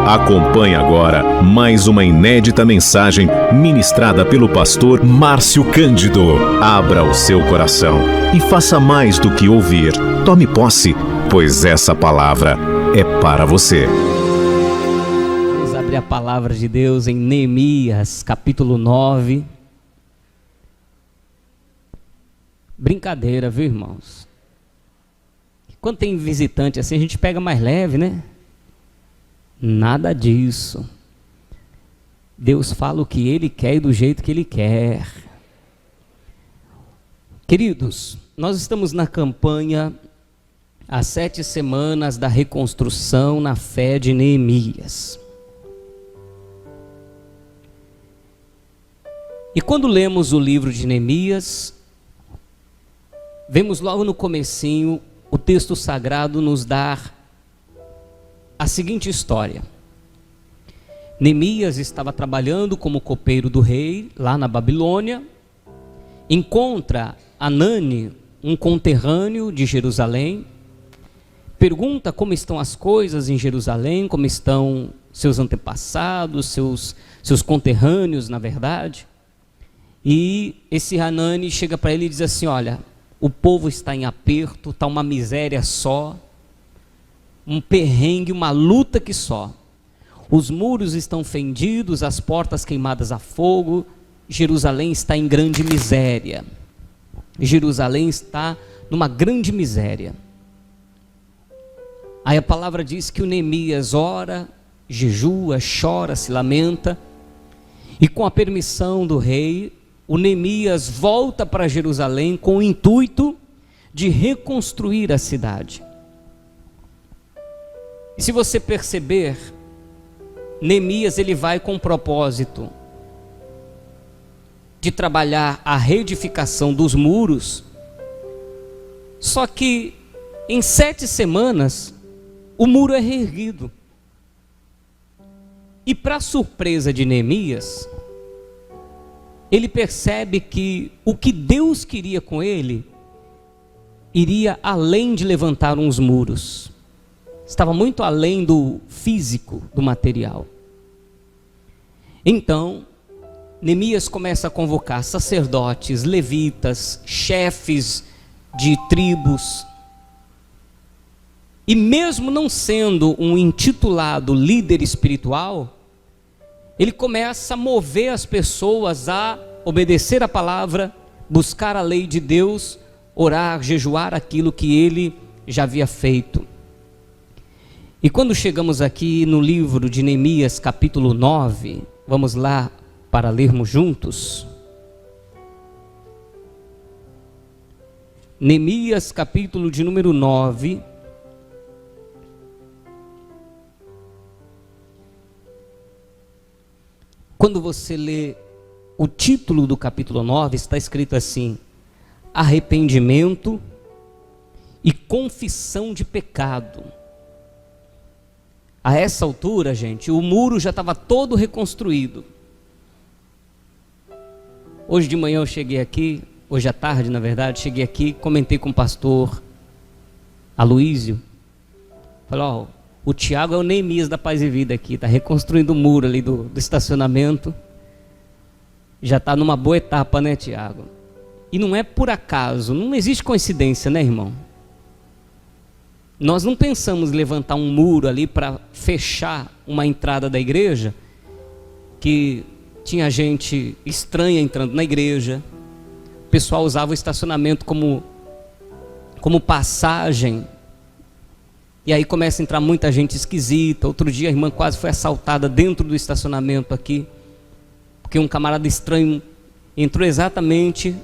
Acompanhe agora mais uma inédita mensagem ministrada pelo pastor Márcio Cândido. Abra o seu coração e faça mais do que ouvir. Tome posse, pois essa palavra é para você. Vamos abrir a palavra de Deus em Neemias, capítulo 9. Brincadeira, viu, irmãos? Quando tem visitante assim, a gente pega mais leve, né? Nada disso. Deus fala o que Ele quer e do jeito que Ele quer. Queridos, nós estamos na campanha há 7 semanas da reconstrução na fé de Neemias. E quando lemos o livro de Neemias, vemos logo no comecinho o texto sagrado nos dar a seguinte história. Neemias estava trabalhando como copeiro do rei, lá na Babilônia, encontra Hanani, um conterrâneo de Jerusalém, pergunta como estão as coisas em Jerusalém, como estão seus antepassados, seus conterrâneos, na verdade. E esse Hanani chega para ele e diz assim: olha, o povo está em aperto, está uma miséria só, um perrengue, uma luta que só. Os muros estão fendidos, as portas queimadas a fogo. Jerusalém está em grande miséria. Jerusalém está numa grande miséria. Aí a palavra diz que o Neemias ora, jejua, chora, se lamenta. E com a permissão do rei, o Neemias volta para Jerusalém com o intuito de reconstruir a cidade. E se você perceber, Neemias ele vai com o propósito de trabalhar a reedificação dos muros, só que em 7 semanas o muro é reerguido. E para surpresa de Neemias, ele percebe que o que Deus queria com ele iria além de levantar uns muros. Estava muito além do físico, do material. Então, Neemias começa a convocar sacerdotes, levitas, chefes de tribos. E mesmo não sendo um intitulado líder espiritual, ele começa a mover as pessoas a obedecer a palavra, buscar a lei de Deus, orar, jejuar aquilo que ele já havia feito. E quando chegamos aqui no livro de Neemias, capítulo 9, vamos lá para lermos juntos. Neemias, capítulo de número 9. Quando você lê o título do capítulo 9, está escrito assim: arrependimento e confissão de pecado. A essa altura, gente, o muro já estava todo reconstruído. Hoje de manhã eu cheguei aqui, hoje à tarde na verdade, cheguei aqui, comentei com o pastor Aloísio. Falei, ó, o Tiago é o Neemias da Paz e Vida aqui, está reconstruindo o muro ali do estacionamento. Já está numa boa etapa, né, Tiago? E não é por acaso, não existe coincidência, né, irmão? Nós não pensamos em levantar um muro ali para fechar uma entrada da igreja, que tinha gente estranha entrando na igreja, o pessoal usava o estacionamento como passagem, e aí começa a entrar muita gente esquisita. Outro dia a irmã quase foi assaltada dentro do estacionamento aqui, porque um camarada estranho entrou exatamente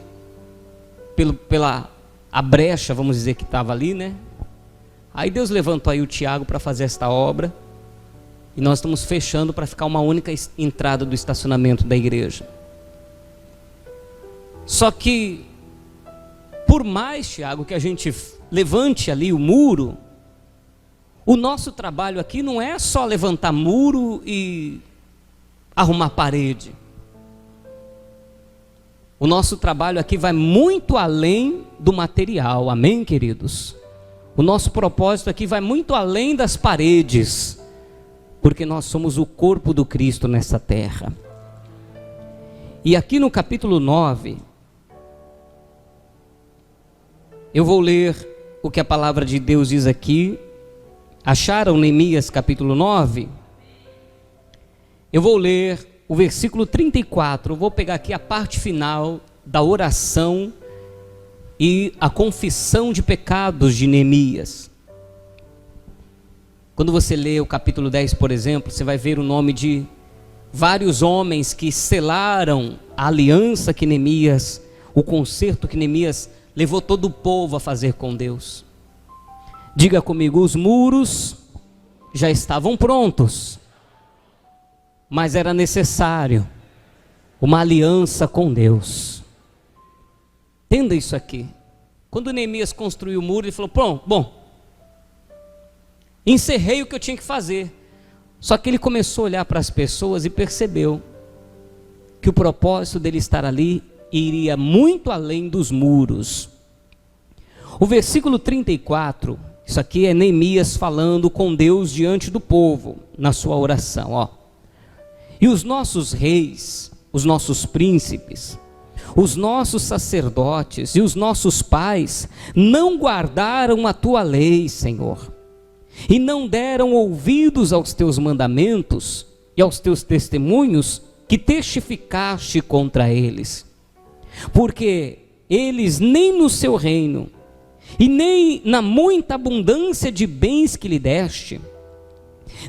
pela a brecha, vamos dizer, que estava ali, né? Aí Deus levantou aí o Tiago para fazer esta obra, e nós estamos fechando para ficar uma única entrada do estacionamento da igreja. Só que, por mais, Tiago, que a gente levante ali o muro, o nosso trabalho aqui não é só levantar muro e arrumar parede. O nosso trabalho aqui vai muito além do material, amém, queridos? O nosso propósito aqui vai muito além das paredes. porque nós somos o corpo do Cristo nessa terra. E aqui no capítulo 9, eu vou ler o que a palavra de Deus diz aqui. Acharam Neemias capítulo 9? Eu vou ler o versículo 34, eu vou pegar aqui a parte final da oração e a confissão de pecados de Neemias. Quando você lê o capítulo 10, por exemplo, você vai ver o nome de vários homens que selaram a aliança que Neemias, o concerto que Neemias levou todo o povo a fazer com Deus. Diga comigo, os muros já estavam prontos, mas era necessário uma aliança com Deus. Entenda isso aqui. Quando Neemias construiu o muro, ele falou, bom, encerrei o que eu tinha que fazer. Só que ele começou a olhar para as pessoas e percebeu que o propósito dele estar ali iria muito além dos muros. O versículo 34, isso aqui é Neemias falando com Deus diante do povo, na sua oração, ó. E os nossos reis, os nossos príncipes, os nossos sacerdotes e os nossos pais não guardaram a tua lei, Senhor, e não deram ouvidos aos teus mandamentos e aos teus testemunhos que testificaste contra eles, porque eles nem no seu reino e nem na muita abundância de bens que lhe deste,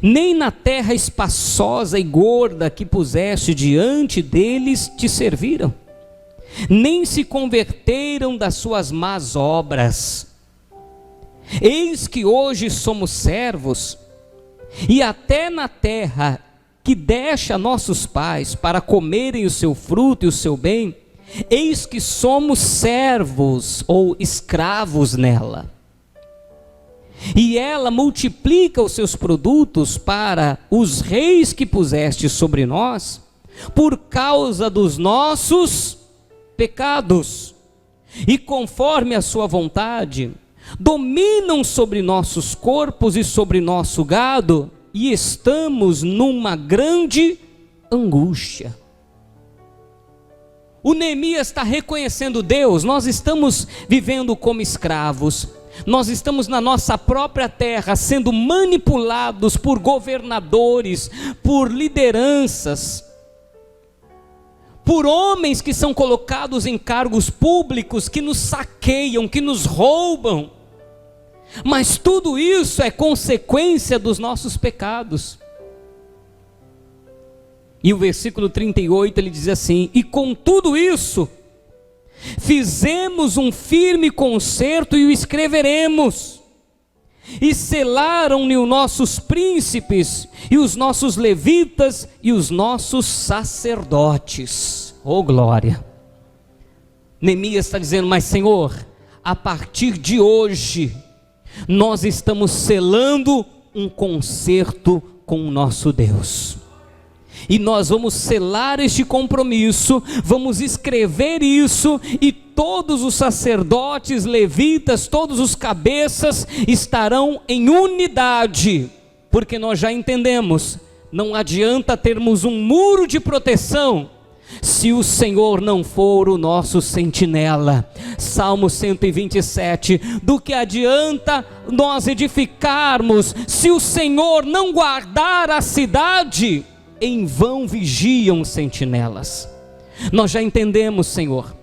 nem na terra espaçosa e gorda que puseste diante deles te serviram, nem se converteram das suas más obras. Eis que hoje somos servos, e até na terra que deste a nossos pais para comerem o seu fruto e o seu bem, eis que somos servos ou escravos nela. E ela multiplica os seus produtos para os reis que puseste sobre nós, por causa dos nossos pecados, e conforme a sua vontade, dominam sobre nossos corpos e sobre nosso gado, e estamos numa grande angústia. O Neemias está reconhecendo Deus, nós estamos vivendo como escravos, nós estamos na nossa própria terra, sendo manipulados por governadores, por lideranças, por homens que são colocados em cargos públicos, que nos saqueiam, que nos roubam, mas tudo isso é consequência dos nossos pecados. E o versículo 38 ele diz assim: e com tudo isso fizemos um firme concerto e o escreveremos, e selaram-lhe os nossos príncipes e os nossos levitas e os nossos sacerdotes. Oh glória! Neemias está dizendo, mas Senhor, a partir de hoje nós estamos selando um concerto com o nosso Deus, e nós vamos selar este compromisso, vamos escrever isso, e todos os sacerdotes, levitas, todos os cabeças estarão em unidade, porque nós já entendemos, não adianta termos um muro de proteção, se o Senhor não for o nosso sentinela. Salmo 127, do que adianta nós edificarmos, se o Senhor não guardar a cidade? Em vão vigiam sentinelas. Nós já entendemos, Senhor,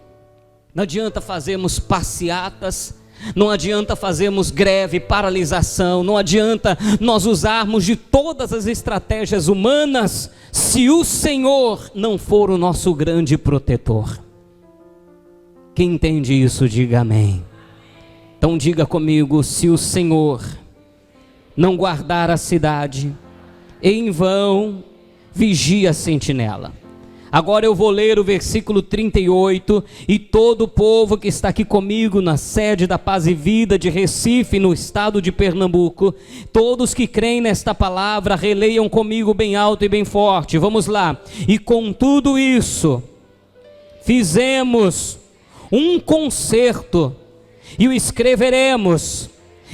não adianta fazermos passeatas, não adianta fazermos greve, paralisação, não adianta nós usarmos de todas as estratégias humanas, se o Senhor não for o nosso grande protetor. Quem entende isso, diga amém. Então diga comigo, se o Senhor não guardar a cidade, em vão vigia a sentinela. Agora eu vou ler o versículo 38, e todo o povo que está aqui comigo na sede da Paz e Vida de Recife, no estado de Pernambuco, todos que creem nesta palavra, releiam comigo bem alto e bem forte. Vamos lá. E com tudo isso, fizemos um concerto, e o escreveremos,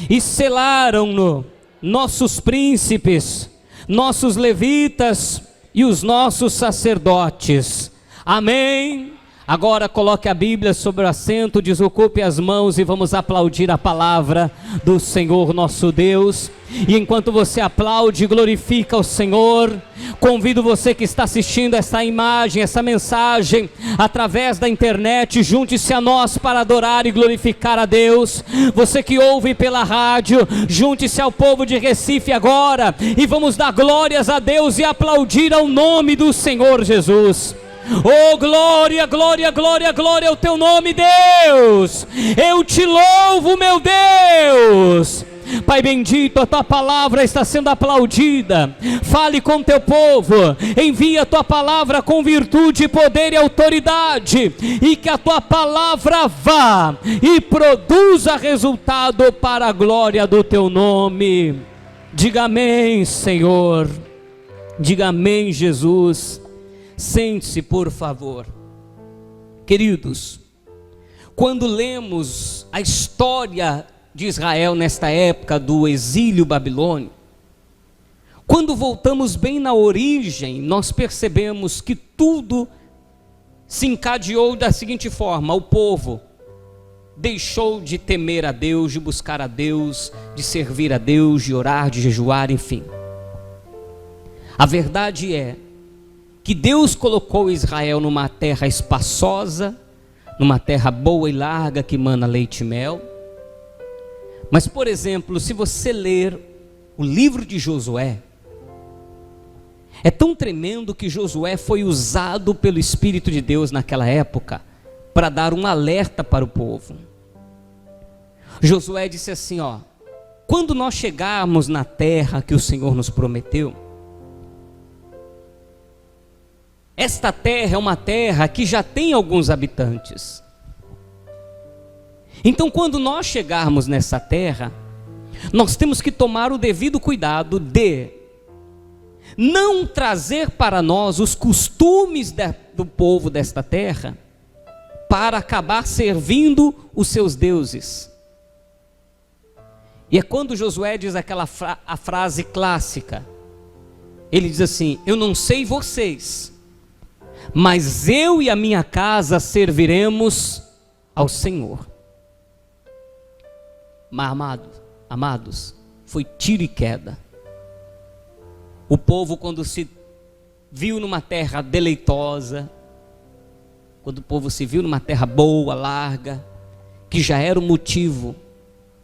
e selaram-no nossos príncipes, nossos levitas e os nossos sacerdotes. Amém? Agora coloque a Bíblia sobre o assento, desocupe as mãos e vamos aplaudir a palavra do Senhor nosso Deus. E enquanto você aplaude e glorifica o Senhor, convido você que está assistindo essa imagem, essa mensagem através da internet, junte-se a nós para adorar e glorificar a Deus. Você que ouve pela rádio, junte-se ao povo de Recife agora e vamos dar glórias a Deus e aplaudir ao nome do Senhor Jesus. Oh, glória, glória, glória, glória ao teu nome, Deus. Eu te louvo, meu Deus. Pai bendito, a tua palavra está sendo aplaudida. Fale com teu povo, envia a tua palavra com virtude, poder e autoridade, e que a tua palavra vá e produza resultado para a glória do teu nome. Diga amém, Senhor. Diga amém, Jesus. Sente-se, por favor. Queridos, quando lemos a história de Israel nesta época do exílio babilônico, quando voltamos bem na origem, nós percebemos que tudo se encadeou da seguinte forma: o povo deixou de temer a Deus, de buscar a Deus, de servir a Deus, de orar, de jejuar, enfim. A verdade é que Deus colocou Israel numa terra espaçosa, numa terra boa e larga que mana leite e mel. Mas, por exemplo, se você ler o livro de Josué, é tão tremendo que Josué foi usado pelo Espírito de Deus naquela época para dar um alerta para o povo. Josué disse assim, quando nós chegarmos na terra que o Senhor nos prometeu, esta terra é uma terra que já tem alguns habitantes. Então, quando nós chegarmos nessa terra, nós temos que tomar o devido cuidado de não trazer para nós os costumes do povo desta terra para acabar servindo os seus deuses. E é quando Josué diz a frase clássica. Ele diz assim: eu não sei vocês, mas eu e a minha casa serviremos ao Senhor. Mas amados, foi tiro e queda. O povo, quando se viu numa terra deleitosa, quando o povo se viu numa terra boa, larga, que já era o motivo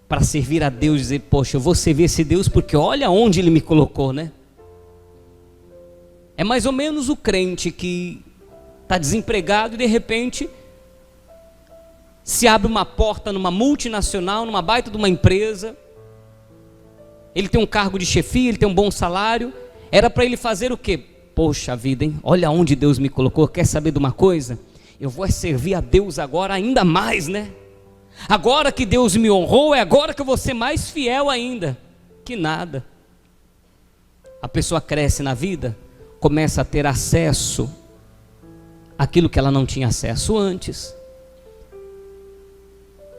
para servir a Deus, dizer, poxa, eu vou servir esse Deus porque olha onde Ele me colocou, né? É mais ou menos o crente que está desempregado e de repente se abre uma porta numa multinacional, numa baita de uma empresa. Ele tem um cargo de chefia, ele tem um bom salário. Era para ele fazer o quê? Poxa vida, hein? Olha onde Deus me colocou. Quer saber de uma coisa? Eu vou servir a Deus agora ainda mais, né? Agora que Deus me honrou, é agora que eu vou ser mais fiel ainda. Que nada. A pessoa cresce na vida, começa a ter acesso àquilo que ela não tinha acesso antes.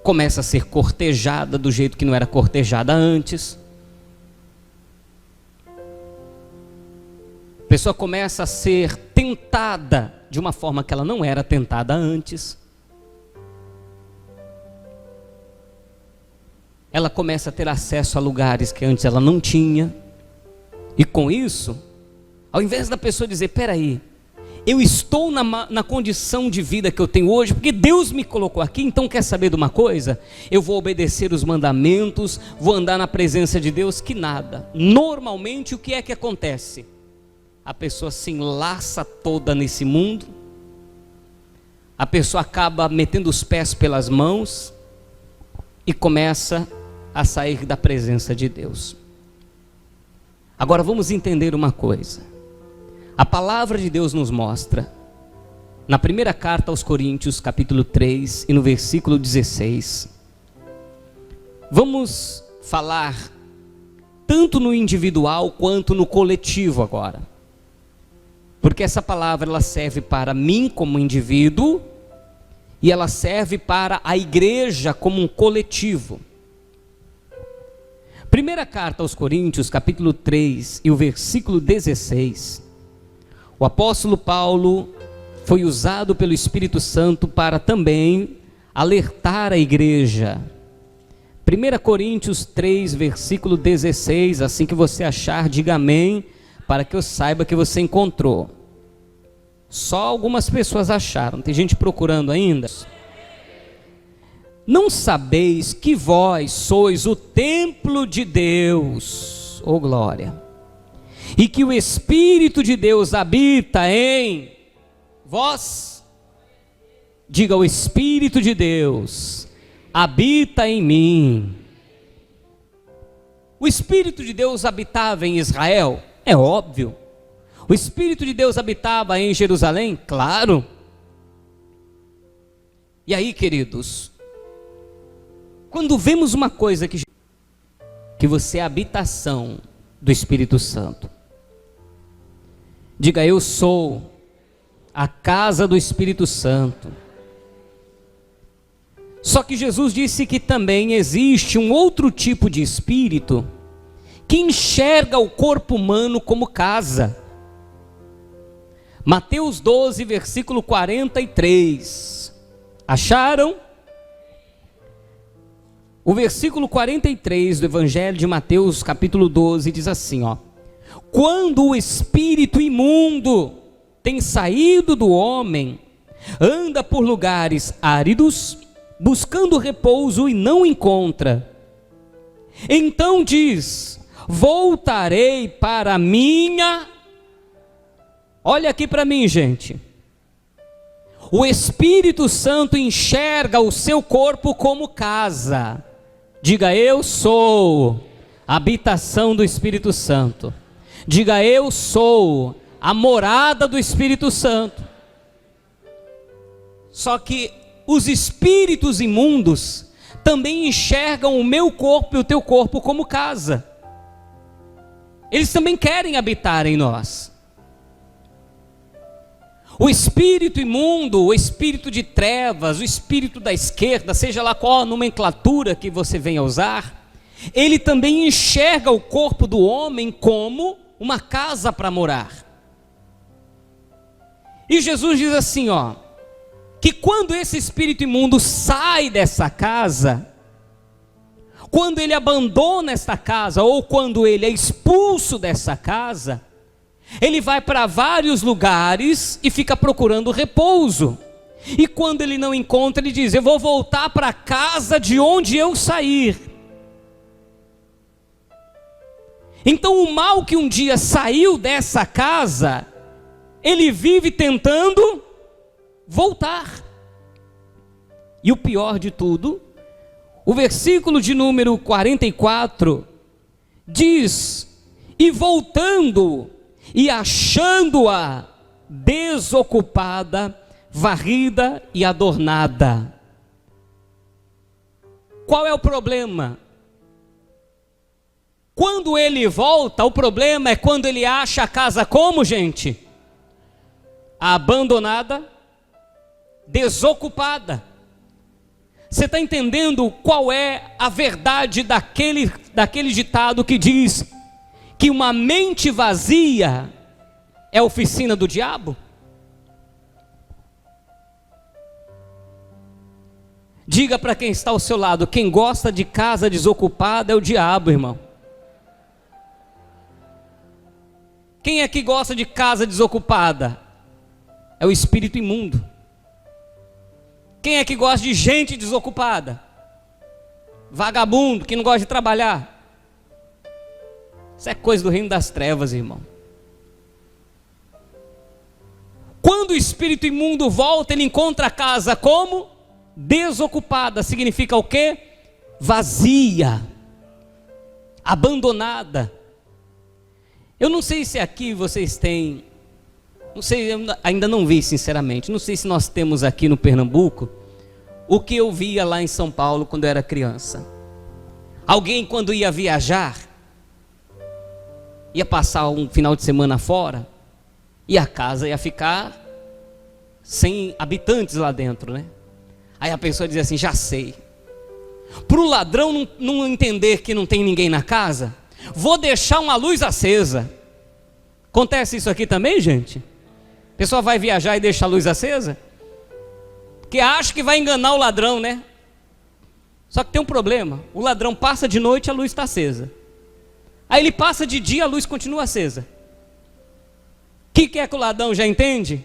Começa a ser cortejada do jeito que não era cortejada antes. A pessoa começa a ser tentada de uma forma que ela não era tentada antes. Ela começa a ter acesso a lugares que antes ela não tinha. E com isso, ao invés da pessoa dizer, peraí, eu estou na condição de vida que eu tenho hoje, porque Deus me colocou aqui, então quer saber de uma coisa? Eu vou obedecer os mandamentos, vou andar na presença de Deus, que nada. Normalmente o que é que acontece? A pessoa se enlaça toda nesse mundo, a pessoa acaba metendo os pés pelas mãos e começa a sair da presença de Deus. Agora vamos entender uma coisa. A palavra de Deus nos mostra, na primeira carta aos Coríntios, capítulo 3, e no versículo 16. Vamos falar tanto no individual quanto no coletivo agora. Porque essa palavra ela serve para mim como indivíduo e ela serve para a igreja como um coletivo. Primeira carta aos Coríntios, capítulo 3 e o versículo 16. O apóstolo Paulo foi usado pelo Espírito Santo para também alertar a igreja. 1 Coríntios 3, versículo 16, assim que você achar, diga amém, para que eu saiba que você encontrou. Só algumas pessoas acharam, tem gente procurando ainda. Não sabeis que vós sois o templo de Deus, ô glória, e que o Espírito de Deus habita em vós? Diga, o Espírito de Deus habita em mim. O Espírito de Deus habitava em Israel? É óbvio. O Espírito de Deus habitava em Jerusalém? Claro. E aí, queridos, quando vemos uma coisa que você é a habitação do Espírito Santo, diga, eu sou a casa do Espírito Santo. Só que Jesus disse que também existe um outro tipo de espírito que enxerga o corpo humano como casa. Mateus 12, versículo 43. Acharam? O versículo 43 do Evangelho de Mateus, capítulo 12, diz assim, ó: quando o espírito imundo tem saído do homem, anda por lugares áridos, buscando repouso e não encontra. Então diz: voltarei para a minha... Olha aqui para mim, gente. O Espírito Santo enxerga o seu corpo como casa. Diga, eu sou a habitação do Espírito Santo. Diga, eu sou a morada do Espírito Santo. Só que os espíritos imundos também enxergam o meu corpo e o teu corpo como casa. Eles também querem habitar em nós. O espírito imundo, o espírito de trevas, o espírito da esquerda, seja lá qual a nomenclatura que você venha usar, ele também enxerga o corpo do homem como uma casa para morar. E Jesus diz assim, ó, que quando esse espírito imundo sai dessa casa, quando ele abandona esta casa, ou quando ele é expulso dessa casa, ele vai para vários lugares e fica procurando repouso. E quando ele não encontra, ele diz: eu vou voltar para a casa de onde eu sair. Então o mal que um dia saiu dessa casa, ele vive tentando voltar. E o pior de tudo, o versículo de número 44 diz: e voltando e achando-a desocupada, varrida e adornada. Qual é o problema? Quando ele volta, o problema é quando ele acha a casa como, gente? Abandonada, desocupada. Você está entendendo qual é a verdade daquele ditado que diz que uma mente vazia é a oficina do diabo? Diga para quem está ao seu lado: quem gosta de casa desocupada é o diabo, irmão. Quem é que gosta de casa desocupada? É o espírito imundo. Quem é que gosta de gente desocupada? Vagabundo, que não gosta de trabalhar. Isso é coisa do reino das trevas, irmão. Quando o espírito imundo volta, ele encontra a casa como? Desocupada. Significa o quê? Vazia, abandonada. Eu não sei se aqui vocês têm, não sei, eu ainda não vi sinceramente, não sei se nós temos aqui no Pernambuco o que eu via lá em São Paulo quando eu era criança. Alguém, quando ia viajar, ia passar um final de semana fora, e a casa ia ficar sem habitantes lá dentro, né? Aí a pessoa dizia assim: já sei, para o ladrão não entender que não tem ninguém na casa, vou deixar uma luz acesa. Acontece isso aqui também, gente? A pessoa vai viajar e deixa a luz acesa? Porque acha que vai enganar o ladrão, né? Só que tem um problema, o ladrão passa de noite, a luz está acesa. Aí ele passa de dia, a luz continua acesa. O que é que o ladrão já entende?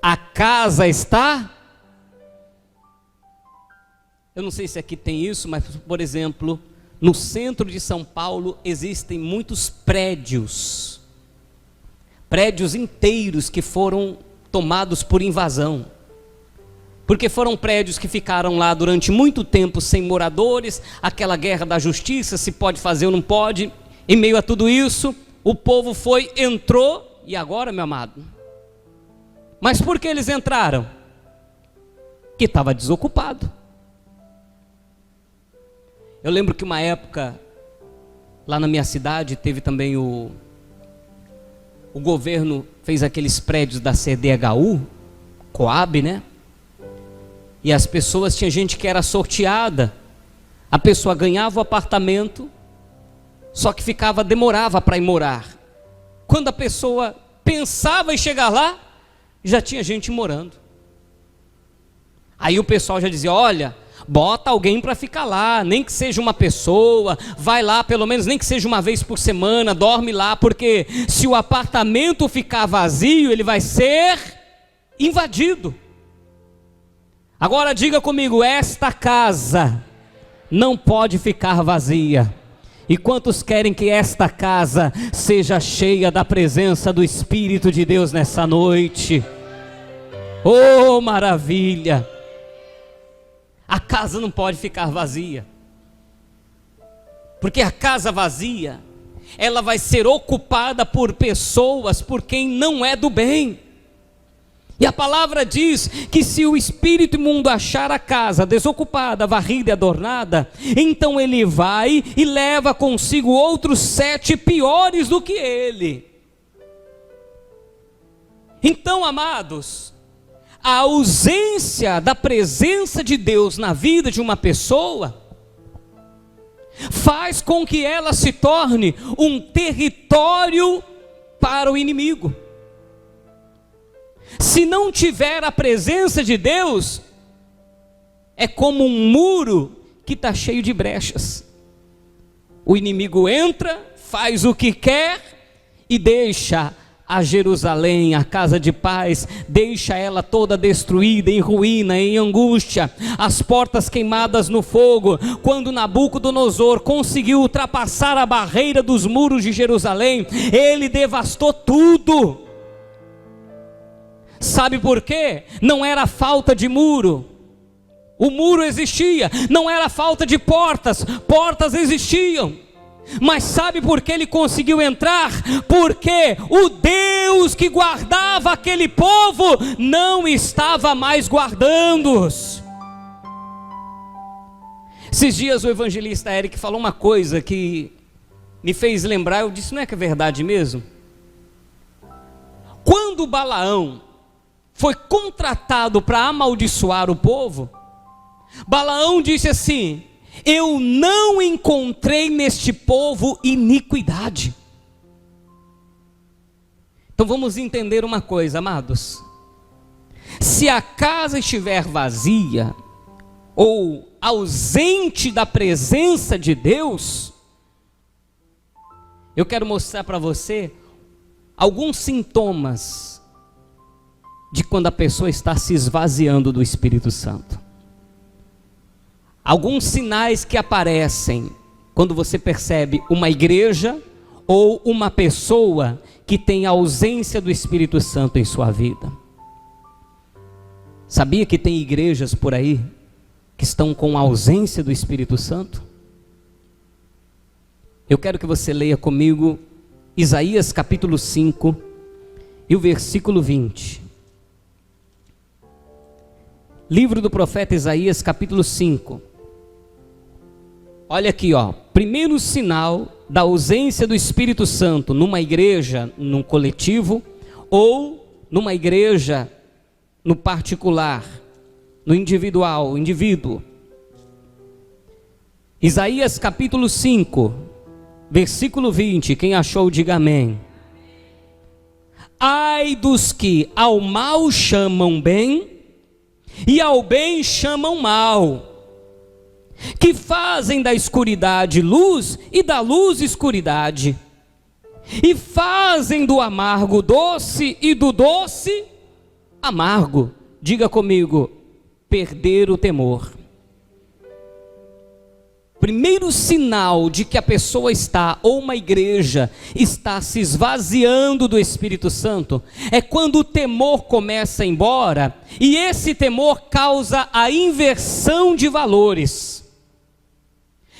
A casa está... Eu não sei se aqui tem isso, mas, por exemplo, no centro de São Paulo existem muitos prédios inteiros que foram tomados por invasão. Porque foram prédios que ficaram lá durante muito tempo sem moradores, aquela guerra da justiça, se pode fazer ou não pode. Em meio a tudo isso, o povo entrou, e agora, meu amado? Mas por que eles entraram? Que estava desocupado. Eu lembro que uma época, lá na minha cidade, teve também o governo fez aqueles prédios da CDHU, Coab, né? E as pessoas, tinha gente que era sorteada, a pessoa ganhava o apartamento, só que demorava para ir morar. Quando a pessoa pensava em chegar lá, já tinha gente morando. Aí o pessoal já dizia, olha, bota alguém para ficar lá, nem que seja uma pessoa, vai lá pelo menos, nem que seja uma vez por semana, dorme lá, porque se o apartamento ficar vazio, ele vai ser invadido. Agora diga comigo, esta casa não pode ficar vazia. E quantos querem que esta casa seja cheia da presença do Espírito de Deus nessa noite? Oh, maravilha! A casa não pode ficar vazia. Porque a casa vazia, ela vai ser ocupada por pessoas por quem não é do bem. E a palavra diz que se o espírito imundo achar a casa desocupada, varrida e adornada, então ele vai e leva consigo outros 7 piores do que ele. Então, amados, a ausência da presença de Deus na vida de uma pessoa faz com que ela se torne um território para o inimigo. Se não tiver a presença de Deus, é como um muro que está cheio de brechas. O inimigo entra, faz o que quer e deixa a Jerusalém, a casa de paz, deixa ela toda destruída, em ruína, em angústia, as portas queimadas no fogo. Quando Nabucodonosor conseguiu ultrapassar a barreira dos muros de Jerusalém, ele devastou tudo. Sabe por quê? Não era falta de muro, o muro existia, não era falta de portas, portas existiam. Mas sabe por que ele conseguiu entrar? Porque o Deus que guardava aquele povo não estava mais guardando-os. Esses dias o evangelista Eric falou uma coisa que me fez lembrar, eu disse, não é que é verdade mesmo? Quando Balaão foi contratado para amaldiçoar o povo, Balaão disse assim: eu não encontrei neste povo iniquidade. Então vamos entender uma coisa, amados. Se a casa estiver vazia ou ausente da presença de Deus, eu quero mostrar para você alguns sintomas de quando a pessoa está se esvaziando do Espírito Santo. Alguns sinais que aparecem quando você percebe uma igreja ou uma pessoa que tem a ausência do Espírito Santo em sua vida. Sabia que tem igrejas por aí que estão com a ausência do Espírito Santo? Eu quero que você leia comigo Isaías capítulo 5 e o versículo 20. Livro do profeta Isaías capítulo 5. Olha aqui, ó. Primeiro sinal da ausência do Espírito Santo numa igreja, num coletivo, ou numa igreja no particular. no individual, indivíduo. Isaías capítulo 5, versículo 20, quem achou diga amém. Ai dos que ao mal chamam bem, e ao bem chamam mal, que fazem da escuridade luz, e da luz escuridade, e fazem do amargo doce, e do doce amargo. Diga comigo, perder o temor. Primeiro sinal de que a pessoa está, ou uma igreja, está se esvaziando do Espírito Santo, é quando o temor começa a ir embora, e esse temor causa a inversão de valores.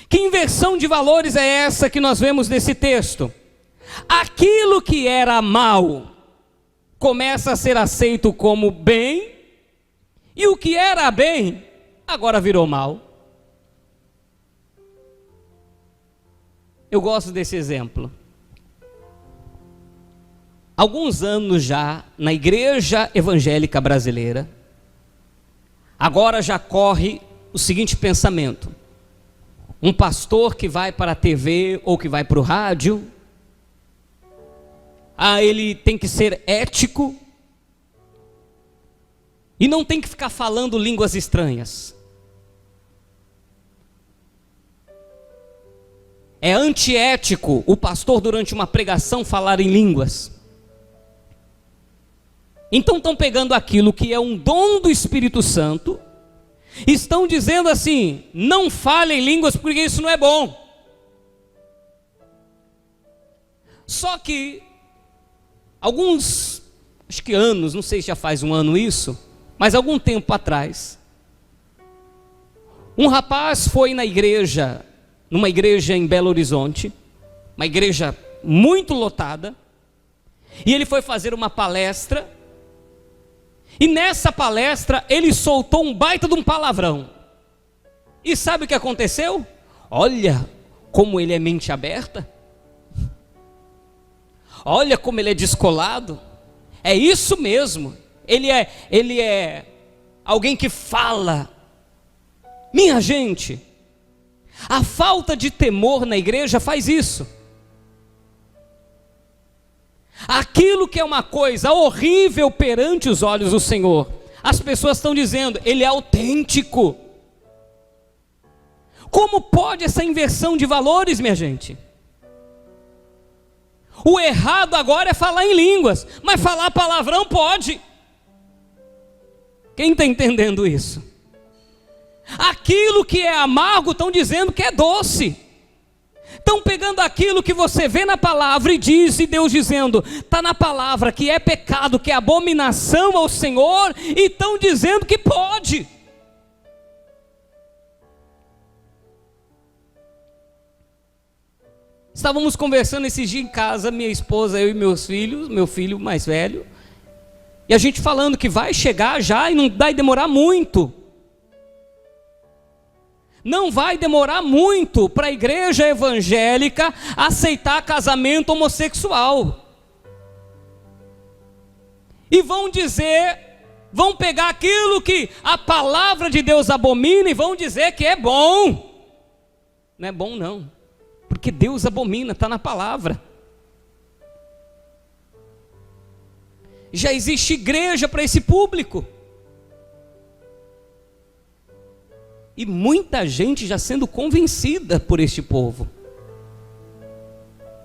Que inversão de valores é essa que nós vemos nesse texto? Aquilo que era mal, começa a ser aceito como bem, e o que era bem, agora virou mal. Eu gosto desse exemplo. Alguns anos já, na igreja evangélica brasileira, agora já corre o seguinte pensamento: um pastor que vai para a TV ou que vai para o rádio, ele tem que ser ético e não tem que ficar falando línguas estranhas. É antiético o pastor durante uma pregação falar em línguas. Então estão pegando aquilo que é um dom do Espírito Santo, estão dizendo assim: não fale em línguas porque isso não é bom. Só que alguns, acho que anos, não sei se já faz um ano isso, mas algum tempo atrás, um rapaz foi na igreja, numa igreja em Belo Horizonte, uma igreja muito lotada, e ele foi fazer uma palestra, e nessa palestra ele soltou um baita de um palavrão. E sabe o que aconteceu? Olha como ele é mente aberta, olha como ele é descolado, é isso mesmo, ele é alguém que fala. Minha gente, a falta de temor na igreja faz isso. Aquilo que é uma coisa horrível perante os olhos do Senhor, as pessoas estão dizendo, ele é autêntico. Como pode essa inversão de valores, minha gente? O errado agora é falar em línguas, mas falar palavrão pode. Quem está entendendo isso? Aquilo que é amargo estão dizendo que é doce. Estão pegando aquilo que você vê na palavra e diz, e Deus dizendo, está na palavra que é pecado, que é abominação ao Senhor, e estão dizendo que pode. Estávamos conversando esses dias em casa, minha esposa, eu e meus filhos, meu filho mais velho, e a gente falando que vai chegar já e não vai demorar muito. Não vai demorar muito para a igreja evangélica aceitar casamento homossexual. E vão dizer, vão pegar aquilo que a palavra de Deus abomina e vão dizer que é bom. Não é bom não, porque Deus abomina, está na palavra. Já existe igreja para esse público. E muita gente já sendo convencida por este povo.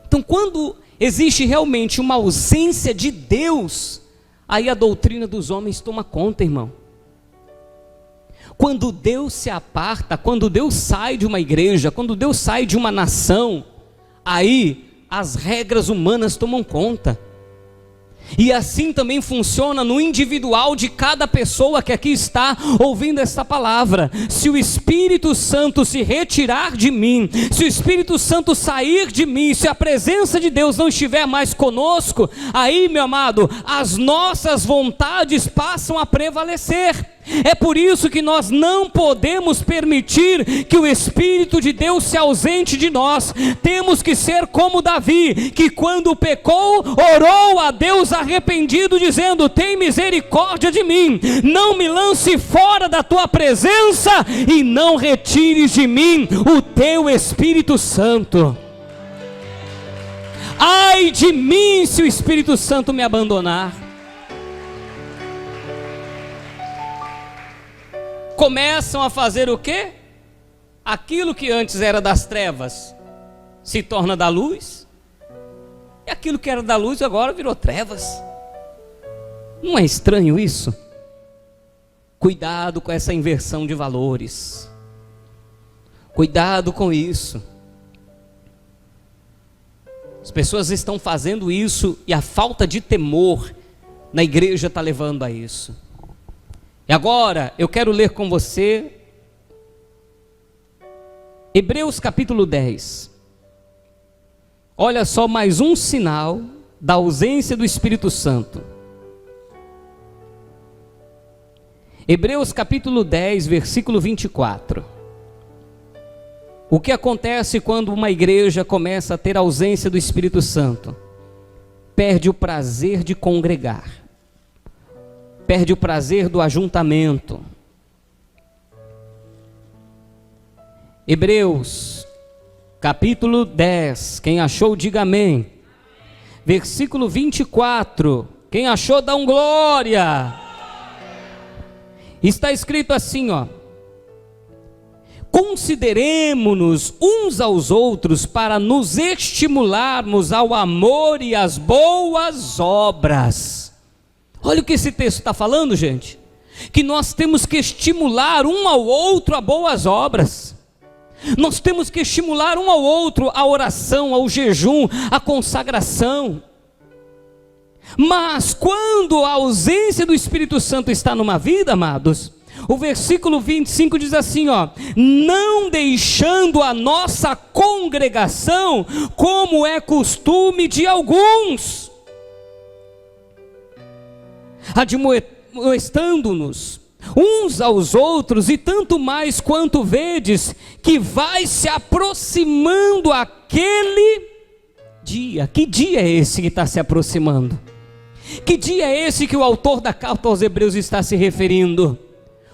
Então, quando existe realmente uma ausência de Deus, aí a doutrina dos homens toma conta, irmão. Quando Deus se aparta, quando Deus sai de uma igreja, quando Deus sai de uma nação, aí as regras humanas tomam conta. E assim também funciona no individual de cada pessoa que aqui está ouvindo esta palavra. Se o Espírito Santo se retirar de mim, se o Espírito Santo sair de mim, se a presença de Deus não estiver mais conosco, aí, meu amado, as nossas vontades passam a prevalecer. É por isso que nós não podemos permitir que o Espírito de Deus se ausente de nós. Temos que ser como Davi, que quando pecou, orou a Deus arrependido, dizendo: tem misericórdia de mim, não me lance fora da tua presença e não retires de mim o teu Espírito Santo. Ai de mim se o Espírito Santo me abandonar. Começam a fazer o quê? Aquilo que antes era das trevas se torna da luz, e aquilo que era da luz agora virou trevas. Não é estranho isso? Cuidado com essa inversão de valores. Cuidado com isso. As pessoas estão fazendo isso e a falta de temor na igreja está levando a isso. E agora eu quero ler com você Hebreus capítulo 10. Olha só mais um sinal da ausência do Espírito Santo. Hebreus capítulo 10, versículo 24. O que acontece quando uma igreja começa a ter ausência do Espírito Santo? Perde o prazer de congregar. Perde o prazer do ajuntamento. Hebreus, capítulo 10, quem achou diga amém. Versículo 24, quem achou dá um glória. Está escrito assim, ó: consideremo-nos uns aos outros para nos estimularmos ao amor e às boas obras. Olha o que esse texto está falando, gente. Que nós temos que estimular um ao outro a boas obras. Nós temos que estimular um ao outro a oração, ao jejum, a consagração. Mas quando a ausência do Espírito Santo está numa vida, amados, o versículo 25 diz assim, ó: não deixando a nossa congregação, como é costume de alguns, admoestando-nos uns aos outros, e tanto mais quanto vedes que vai se aproximando aquele dia. Que dia é esse que está se aproximando? Que dia é esse que o autor da carta aos Hebreus está se referindo?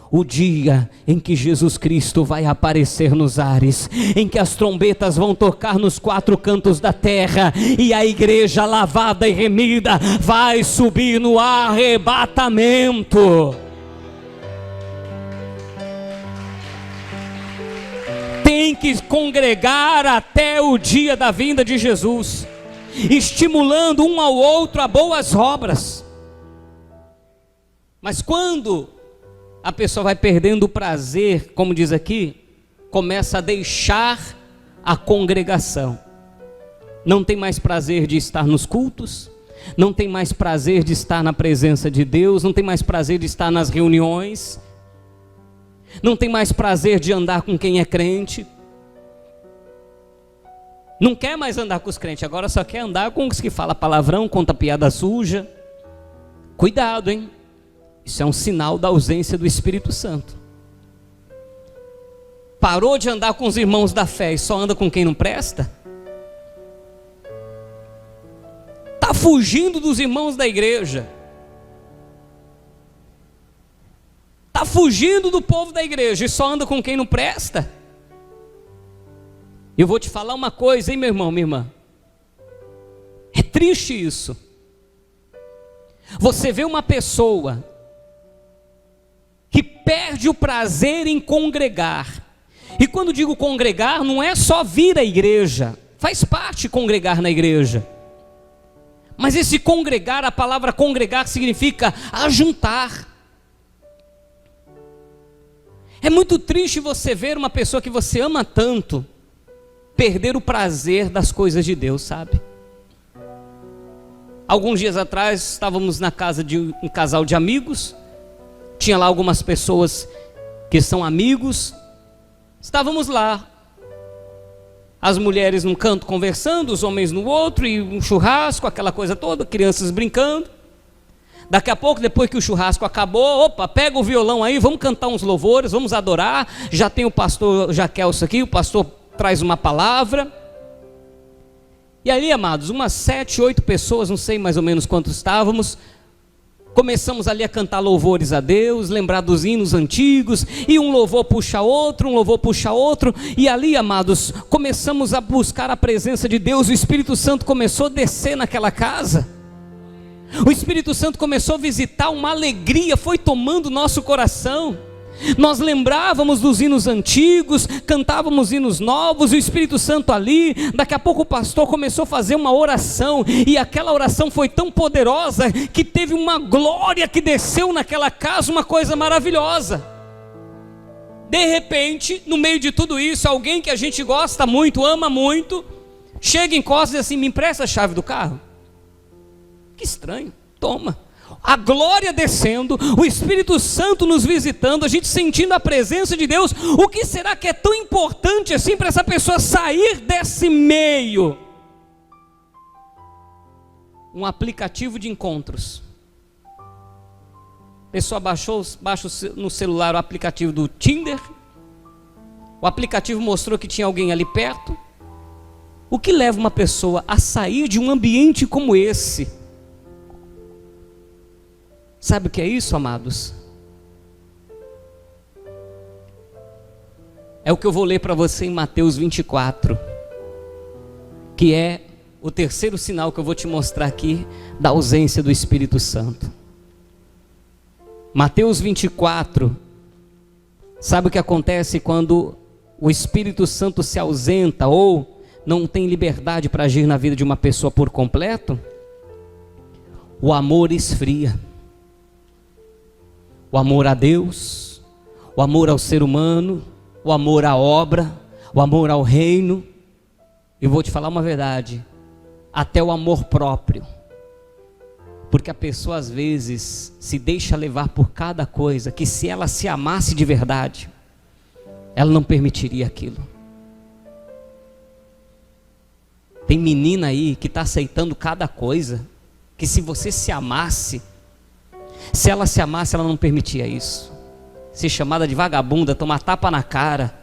O dia em que Jesus Cristo vai aparecer nos ares, em que as trombetas vão tocar nos quatro cantos da terra, e a igreja lavada e remida vai subir no arrebatamento. Tem que congregar até o dia da vinda de Jesus, estimulando um ao outro a boas obras. Mas quando a pessoa vai perdendo o prazer, como diz aqui, começa a deixar a congregação. Não tem mais prazer de estar nos cultos, não tem mais prazer de estar na presença de Deus, não tem mais prazer de estar nas reuniões, não tem mais prazer de andar com quem é crente. Não quer mais andar com os crentes, agora só quer andar com os que falam palavrão, conta piada suja. Cuidado, hein? Isso é um sinal da ausência do Espírito Santo. Parou de andar com os irmãos da fé e só anda com quem não presta? Está fugindo dos irmãos da igreja. Está fugindo do povo da igreja e só anda com quem não presta? Eu vou te falar uma coisa, hein, meu irmão, minha irmã. É triste isso. Você vê uma pessoa que perde o prazer em congregar. E quando digo congregar, não é só vir à igreja. Faz parte congregar na igreja. Mas esse congregar, a palavra congregar significa ajuntar. É muito triste você ver uma pessoa que você ama tanto perder o prazer das coisas de Deus, sabe? Alguns dias atrás estávamos na casa de um casal de amigos. Tinha lá algumas pessoas que são amigos. Estávamos lá, as mulheres num canto conversando, os homens no outro, e um churrasco, aquela coisa toda, crianças brincando. Daqui a pouco, depois que o churrasco acabou, opa, pega o violão aí, vamos cantar uns louvores, vamos adorar. Já tem o pastor Jaquelso aqui, o pastor traz uma palavra. E ali, amados, umas 7, 8 pessoas, não sei mais ou menos quantos estávamos, começamos ali a cantar louvores a Deus, lembrar dos hinos antigos, e um louvor puxa outro, e ali, amados, começamos a buscar a presença de Deus. O Espírito Santo começou a descer naquela casa, o Espírito Santo começou a visitar, uma alegria foi tomando nosso coração. Nós lembrávamos dos hinos antigos, cantávamos hinos novos, e o Espírito Santo ali. Daqui a pouco o pastor começou a fazer uma oração, e aquela oração foi tão poderosa que teve uma glória que desceu naquela casa, uma coisa maravilhosa. De repente, no meio de tudo isso, alguém que a gente gosta muito, ama muito, chega em costas e diz assim: me empresta a chave do carro. Que estranho, toma. A glória descendo, o Espírito Santo nos visitando, a gente sentindo a presença de Deus. O que será que é tão importante assim para essa pessoa sair desse meio? Um aplicativo de encontros. A pessoa baixa no celular o aplicativo do Tinder. O aplicativo mostrou que tinha alguém ali perto. O que leva uma pessoa a sair de um ambiente como esse? Sabe o que é isso, amados? É o que eu vou ler para você em Mateus 24, que é o terceiro sinal que eu vou te mostrar aqui da ausência do Espírito Santo. Mateus 24, sabe o que acontece quando o Espírito Santo se ausenta ou não tem liberdade para agir na vida de uma pessoa por completo? O amor esfria. O amor a Deus, o amor ao ser humano, o amor à obra, o amor ao reino. Eu vou te falar uma verdade, até o amor próprio. Porque a pessoa às vezes se deixa levar por cada coisa, que se ela se amasse de verdade, ela não permitiria aquilo. Tem menina aí que está aceitando cada coisa, que se você se amasse, se ela se amasse, ela não permitia isso. Ser chamada de vagabunda, tomar tapa na cara.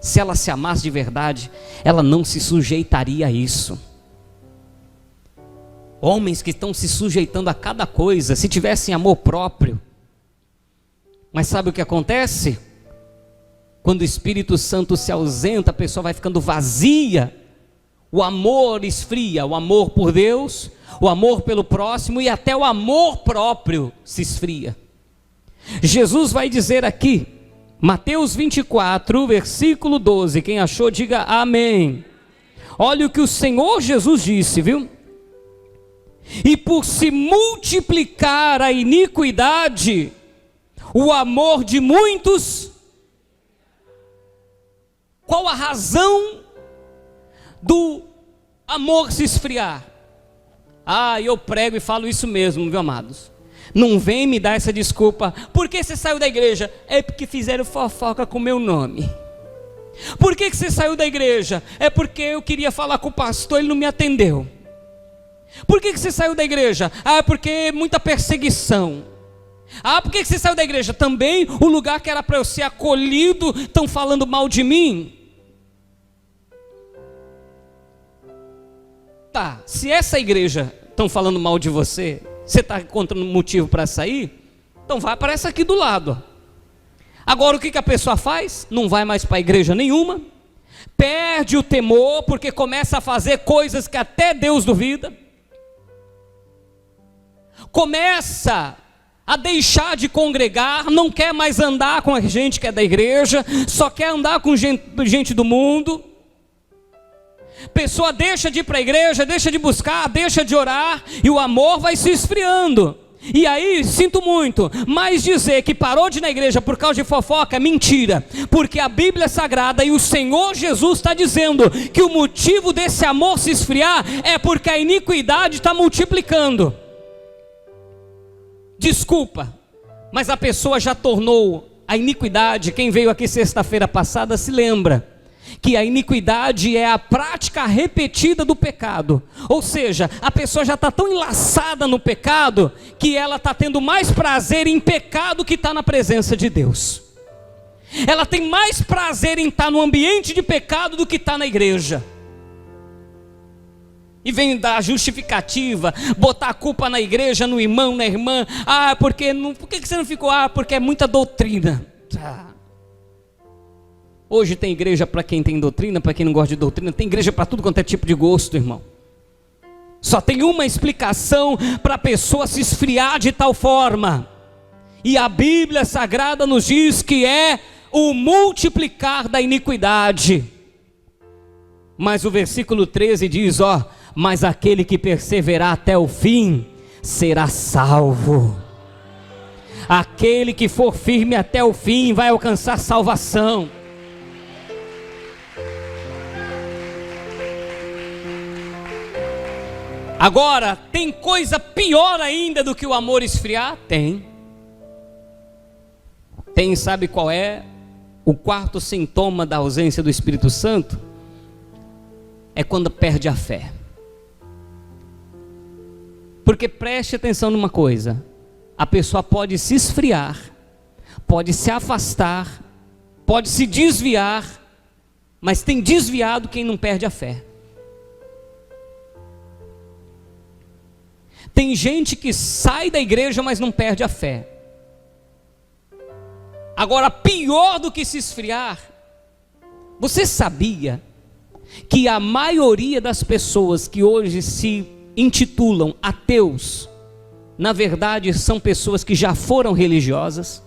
Se ela se amasse de verdade, ela não se sujeitaria a isso. Homens que estão se sujeitando a cada coisa, se tivessem amor próprio. Mas sabe o que acontece? Quando o Espírito Santo se ausenta, a pessoa vai ficando vazia. O amor esfria, o amor por Deus, o amor pelo próximo e até o amor próprio se esfria. Jesus vai dizer aqui, Mateus 24, versículo 12, quem achou diga amém. Olha o que o Senhor Jesus disse, viu? E por se multiplicar a iniquidade, o amor de muitos. Qual a razão do amor se esfriar? Eu prego e falo isso mesmo, viu, amados? Não vem me dar essa desculpa. Por que você saiu da igreja? É porque fizeram fofoca com o meu nome. Por que você saiu da igreja? É porque eu queria falar com o pastor, ele não me atendeu. Por que você saiu da igreja? É porque muita perseguição. Por que você saiu da igreja? Também o lugar que era para eu ser acolhido, estão falando mal de mim. Tá, se essa igreja estão falando mal de você, você está encontrando motivo para sair? Então vai para essa aqui do lado. Agora o que a pessoa faz? Não vai mais para a igreja nenhuma, perde o temor, porque começa a fazer coisas que até Deus duvida, começa a deixar de congregar, não quer mais andar com a gente que é da igreja, só quer andar com gente do mundo. Pessoa deixa de ir para a igreja, deixa de buscar, deixa de orar, e o amor vai se esfriando. E aí, sinto muito, mas dizer que parou de ir na igreja por causa de fofoca é mentira, porque a Bíblia é sagrada e o Senhor Jesus está dizendo que o motivo desse amor se esfriar é porque a iniquidade está multiplicando. Desculpa, mas a pessoa já tornou a iniquidade. Quem veio aqui sexta-feira passada se lembra que a iniquidade é a prática repetida do pecado. Ou seja, a pessoa já está tão enlaçada no pecado, que ela está tendo mais prazer em pecado que está na presença de Deus. Ela tem mais prazer em estar no ambiente de pecado do que estar na igreja. E vem dar justificativa, botar a culpa na igreja, no irmão, na irmã. Por que você não ficou? Porque é muita doutrina. Hoje tem igreja para quem tem doutrina, para quem não gosta de doutrina. Tem igreja para tudo quanto é tipo de gosto, irmão. Só tem uma explicação para a pessoa se esfriar de tal forma. E a Bíblia Sagrada nos diz que é o multiplicar da iniquidade. Mas o versículo 13 diz, mas aquele que perseverar até o fim será salvo. Aquele que for firme até o fim vai alcançar salvação. Agora, tem coisa pior ainda do que o amor esfriar? Tem, sabe qual é o quarto sintoma da ausência do Espírito Santo? É quando perde a fé. Porque preste atenção numa coisa, a pessoa pode se esfriar, pode se afastar, pode se desviar, mas tem desviado quem não perde a fé. Tem gente que sai da igreja, mas não perde a fé. Agora, pior do que se esfriar, você sabia que a maioria das pessoas que hoje se intitulam ateus, na verdade são pessoas que já foram religiosas?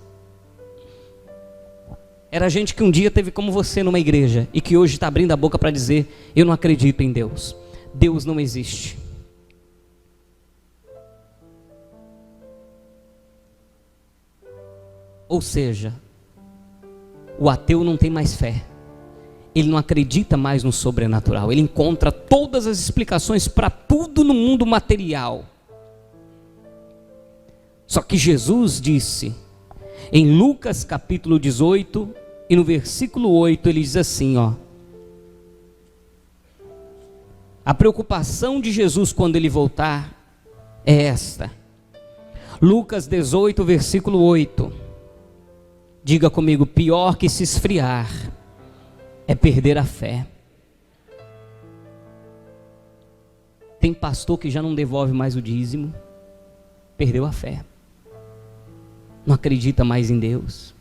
Era gente que um dia teve como você numa igreja e que hoje está abrindo a boca para dizer: eu não acredito em Deus, Deus não existe. Ou seja, o ateu não tem mais fé, ele não acredita mais no sobrenatural, ele encontra todas as explicações para tudo no mundo material. Só que Jesus disse, em Lucas capítulo 18, e no versículo 8, ele diz assim, a preocupação de Jesus quando ele voltar é esta. Lucas 18, versículo 8. Diga comigo: pior que se esfriar é perder a fé. Tem pastor que já não devolve mais o dízimo, perdeu a fé, não acredita mais em Deus.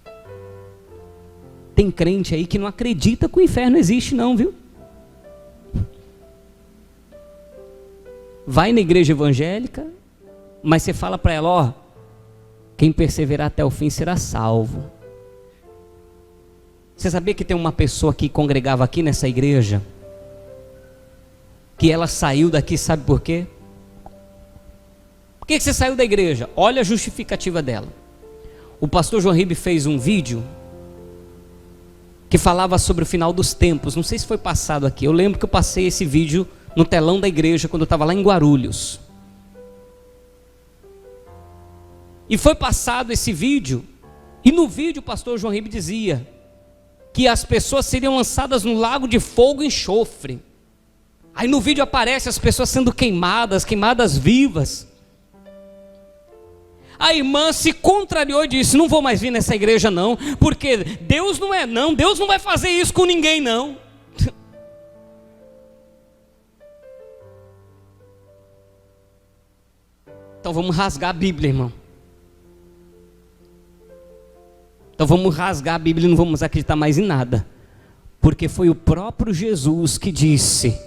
Tem crente aí que não acredita que o inferno existe não, viu? Vai na igreja evangélica, mas você fala para ela, quem perseverar até o fim será salvo. Você sabia que tem uma pessoa que congregava aqui nessa igreja, que ela saiu daqui, sabe por quê? Por que você saiu da igreja? Olha a justificativa dela. O pastor João Ribe fez um vídeo que falava sobre o final dos tempos. Não sei se foi passado aqui. Eu lembro que eu passei esse vídeo no telão da igreja quando eu estava lá em Guarulhos. E foi passado esse vídeo, e no vídeo o pastor João Ribe dizia que as pessoas seriam lançadas no lago de fogo e enxofre. Aí no vídeo aparece as pessoas sendo queimadas vivas. A irmã se contrariou e disse: não vou mais vir nessa igreja não, porque Deus não é não, Deus não vai fazer isso com ninguém não. Então vamos rasgar a Bíblia, irmão. Então vamos rasgar a Bíblia e não vamos acreditar mais em nada. Porque foi o próprio Jesus que disse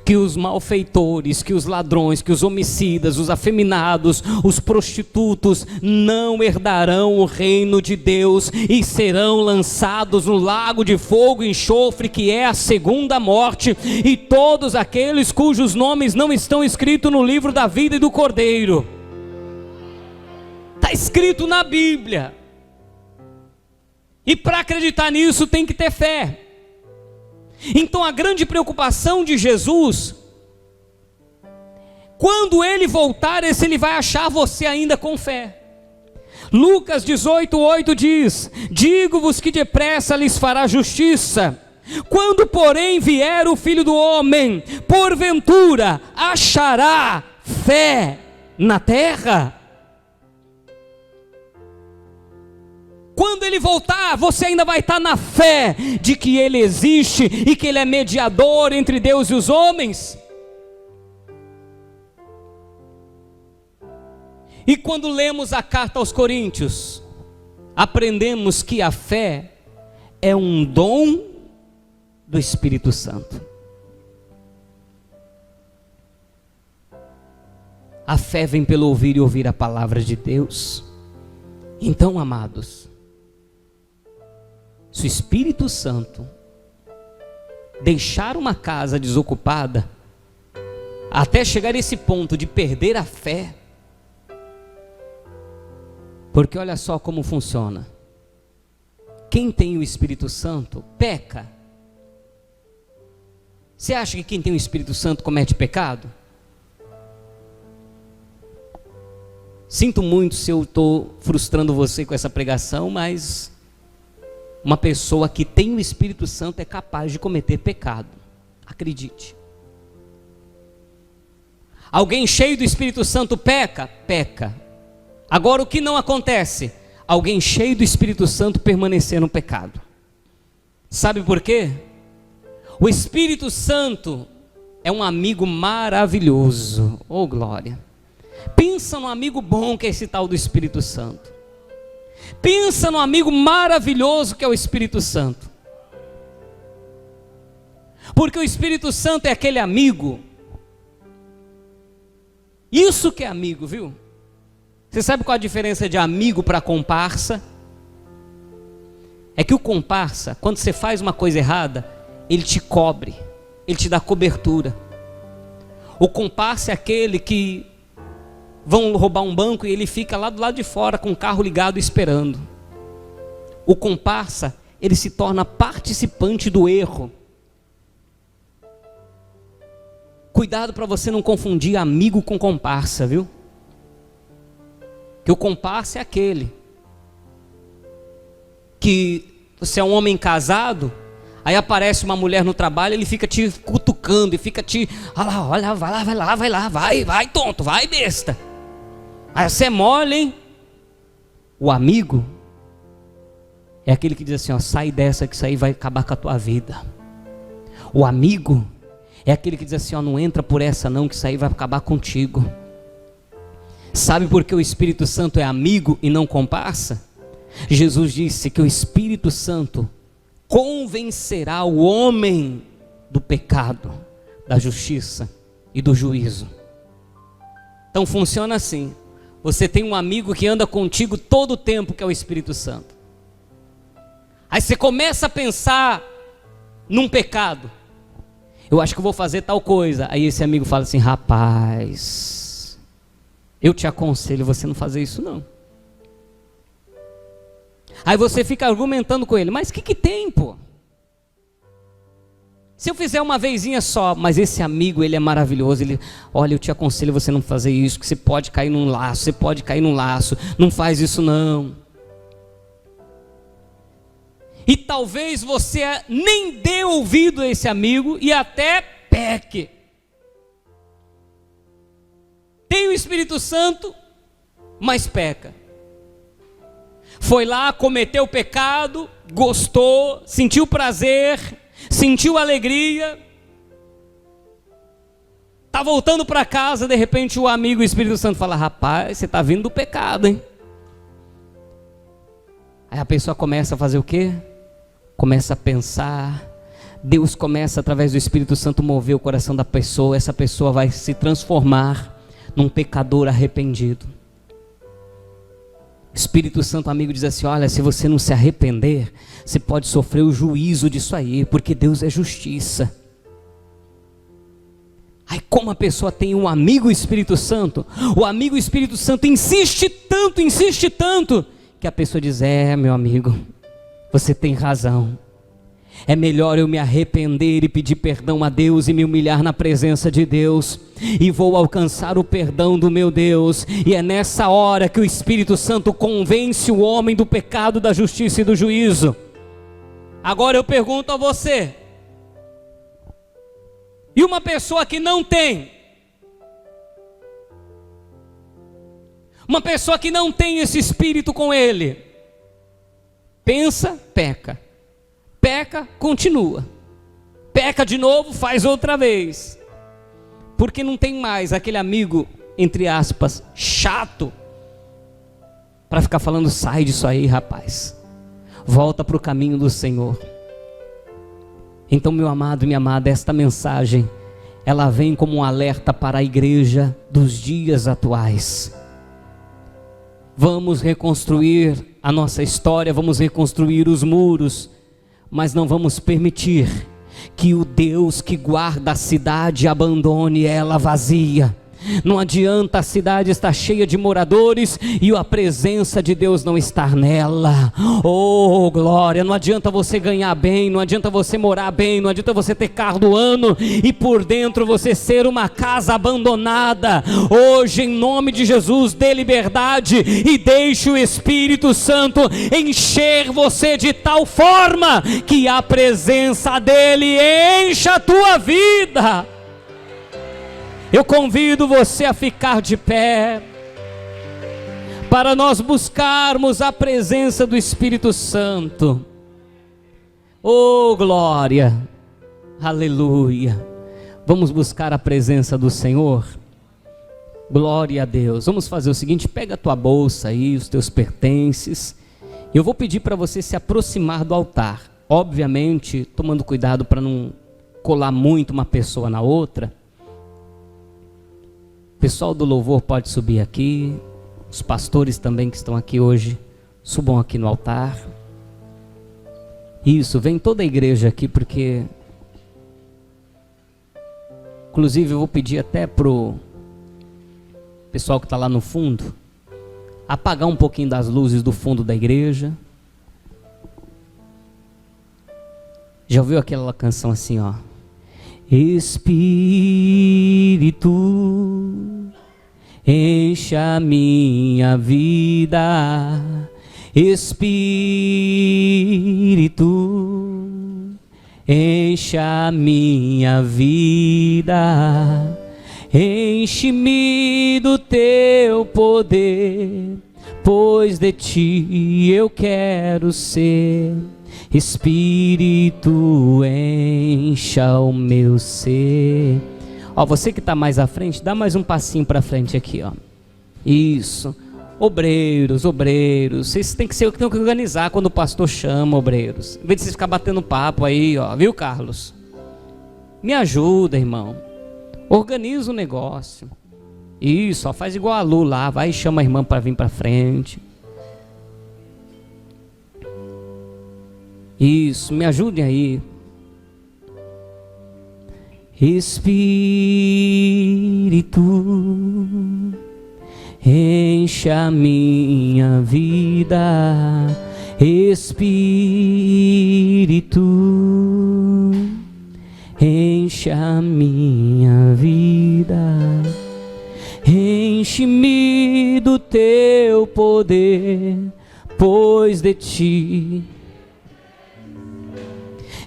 que os malfeitores, que os ladrões, que os homicidas, os afeminados, os prostitutos não herdarão o reino de Deus e serão lançados no lago de fogo e enxofre, que é a segunda morte, e todos aqueles cujos nomes não estão escritos no livro da vida e do Cordeiro. Está escrito na Bíblia. E para acreditar nisso tem que ter fé. Então a grande preocupação de Jesus, quando ele voltar, é se ele vai achar você ainda com fé. Lucas 18:8 diz: digo-vos que depressa lhes fará justiça, Quando, porém, vier o Filho do Homem, porventura achará fé na terra? Quando ele voltar, você ainda vai estar na fé de que ele existe e que ele é mediador entre Deus e os homens? E quando lemos a carta aos Coríntios, aprendemos que a fé é um dom do Espírito Santo. A fé vem pelo ouvir e ouvir a palavra de Deus. Então, amados, se o Espírito Santo deixar uma casa desocupada, até chegar a esse ponto de perder a fé, porque olha só como funciona. Quem tem o Espírito Santo peca. Você acha que quem tem o Espírito Santo comete pecado? Sinto muito se eu estou frustrando você com essa pregação, mas uma pessoa que tem o Espírito Santo é capaz de cometer pecado. Acredite. Alguém cheio do Espírito Santo peca? Peca. Agora o que não acontece? Alguém cheio do Espírito Santo permanecer no pecado. Sabe por quê? O Espírito Santo é um amigo maravilhoso. Oh, glória. Pensa num amigo bom que é esse tal do Espírito Santo. Pensa num amigo maravilhoso que é o Espírito Santo. Porque o Espírito Santo é aquele amigo. Isso que é amigo, viu? Você sabe qual a diferença de amigo para comparsa? É que o comparsa, quando você faz uma coisa errada, ele te cobre, ele te dá cobertura. O comparsa é aquele que vão roubar um banco e ele fica lá do lado de fora com o carro ligado esperando. O comparsa, ele se torna participante do erro. Cuidado para você não confundir amigo com comparsa, viu? Que o comparsa é aquele que você é um homem casado, aí aparece uma mulher no trabalho, ele fica te cutucando e fica te, olha lá, vai tonto, vai besta. Aí você é mole, hein? O amigo é aquele que diz assim, ó, sai dessa que isso aí vai acabar com a tua vida. O amigo é aquele que diz assim, ó, não entra por essa não, que isso aí vai acabar contigo. Sabe por que o Espírito Santo é amigo e não comparsa? Jesus disse que o Espírito Santo convencerá o homem do pecado, da justiça e do juízo. Então funciona assim. Você tem um amigo que anda contigo todo o tempo, que é o Espírito Santo. Aí você começa a pensar num pecado. Eu acho que eu vou fazer tal coisa. Aí esse amigo fala assim, rapaz, eu te aconselho você não fazer isso não. Aí você fica argumentando com ele, mas o que tem, pô? Se eu fizer uma vezinha só, mas esse amigo, ele é maravilhoso, ele, olha, eu te aconselho você não fazer isso, que você pode cair num laço, não faz isso não. E talvez você nem dê ouvido a esse amigo e até peque. Tem o Espírito Santo, mas peca. Foi lá, cometeu o pecado, gostou, sentiu prazer, sentiu alegria, está voltando para casa, de repente o amigo, o Espírito Santo fala, rapaz, você está vindo do pecado, hein? Aí a pessoa começa a fazer o quê? Começa a pensar, Deus começa através do Espírito Santo mover o coração da pessoa, essa pessoa vai se transformar num pecador arrependido. O Espírito Santo, amigo, diz assim, olha, se você não se arrepender, você pode sofrer o juízo disso aí, porque Deus é justiça. Aí como a pessoa tem um amigo Espírito Santo, o amigo Espírito Santo insiste tanto, que a pessoa diz, meu amigo, você tem razão. É melhor eu me arrepender e pedir perdão a Deus e me humilhar na presença de Deus, e vou alcançar o perdão do meu Deus. E é nessa hora que o Espírito Santo convence o homem do pecado, da justiça e do juízo. Agora eu pergunto a você, e uma pessoa que não tem? Uma pessoa que não tem esse espírito com ele, pensa, peca. Peca, continua. Peca de novo, faz outra vez. Porque não tem mais aquele amigo, entre aspas, chato, para ficar falando, sai disso aí, rapaz. Volta para o caminho do Senhor. Então, meu amado e minha amada, esta mensagem, ela vem como um alerta para a igreja dos dias atuais. Vamos reconstruir a nossa história, vamos reconstruir os muros, mas não vamos permitir que o Deus que guarda a cidade abandone ela vazia. Não adianta a cidade estar cheia de moradores e a presença de Deus não estar nela. Oh, glória! Não adianta você ganhar bem, não adianta você morar bem, não adianta você ter carro do ano e por dentro você ser uma casa abandonada. Hoje, em nome de Jesus, dê liberdade e deixe o Espírito Santo encher você de tal forma que a presença dele encha a tua vida. Eu convido você a ficar de pé, para nós buscarmos a presença do Espírito Santo. Oh, glória, aleluia. Vamos buscar a presença do Senhor? Glória a Deus. Vamos fazer o seguinte, pega a tua bolsa aí, os teus pertences. Eu vou pedir para você se aproximar do altar. Obviamente, tomando cuidado para não colar muito uma pessoa na outra. O pessoal do louvor pode subir aqui, os pastores também que estão aqui hoje, subam aqui no altar. Isso, vem toda a igreja aqui, porque inclusive eu vou pedir até pro pessoal que está lá no fundo, apagar um pouquinho das luzes do fundo da igreja. Já ouviu aquela canção assim, ó? Espírito, encha minha vida. Espírito, encha minha vida. Enche-me do teu poder, pois de ti eu quero ser. Espírito, encha o meu ser. Ó, você que está mais à frente, dá mais um passinho para frente aqui, ó. Isso. Obreiros, vocês têm que organizar quando o pastor chama, obreiros. Em vez de vocês ficar batendo papo aí, ó, viu, Carlos? Me ajuda, irmão. Organiza o negócio. Isso, ó, faz igual a Lu lá, vai e chama a irmã para vir para frente. Isso, me ajudem aí. Espírito, encha minha vida. Espírito, encha minha vida. Enche-me do teu poder, pois de ti.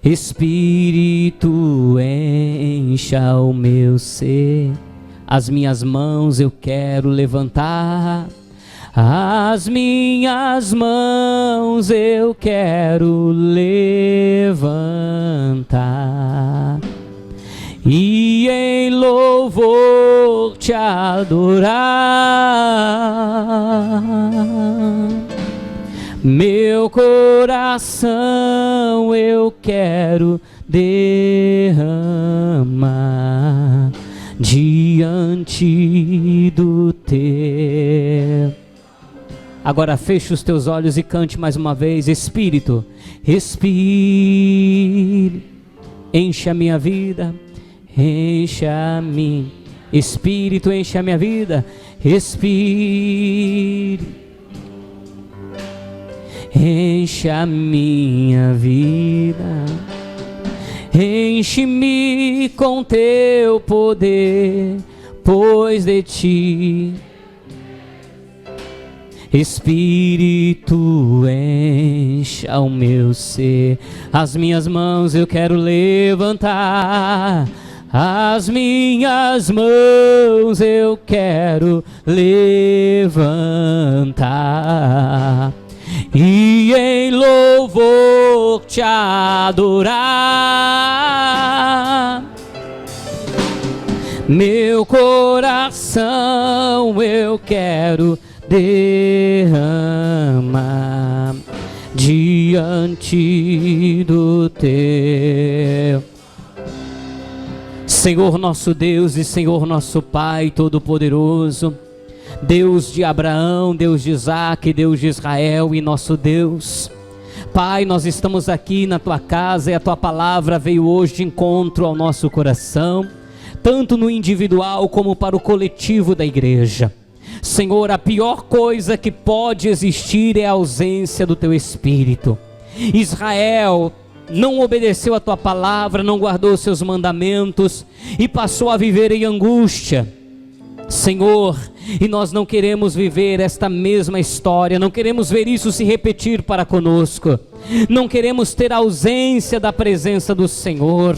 Espírito, encha o meu ser. As minhas mãos eu quero levantar. As minhas mãos eu quero levantar. E em louvor te adorar. Meu coração eu quero derramar diante do teu. Agora feche os teus olhos e cante mais uma vez. Espírito, Espírito, enche a minha vida, encha-me. Espírito, enche a minha vida. Espírito, encha a minha vida. Enche-me com teu poder, pois de ti. Espírito, encha o meu ser. As minhas mãos eu quero levantar, as minhas mãos eu quero levantar, e em louvor te adorar. Meu coração eu quero derramar diante do teu. Senhor nosso Deus e Senhor nosso Pai Todo-Poderoso, Deus de Abraão, Deus de Isaque, Deus de Israel e nosso Deus, Pai, nós estamos aqui na Tua casa e a Tua palavra veio hoje de encontro ao nosso coração, tanto no individual como para o coletivo da igreja. Senhor, a pior coisa que pode existir é a ausência do Teu Espírito. Israel não obedeceu a Tua palavra, não guardou os Seus mandamentos e passou a viver em angústia. Senhor, e nós não queremos viver esta mesma história, não queremos ver isso se repetir para conosco, não queremos ter a ausência da presença do Senhor.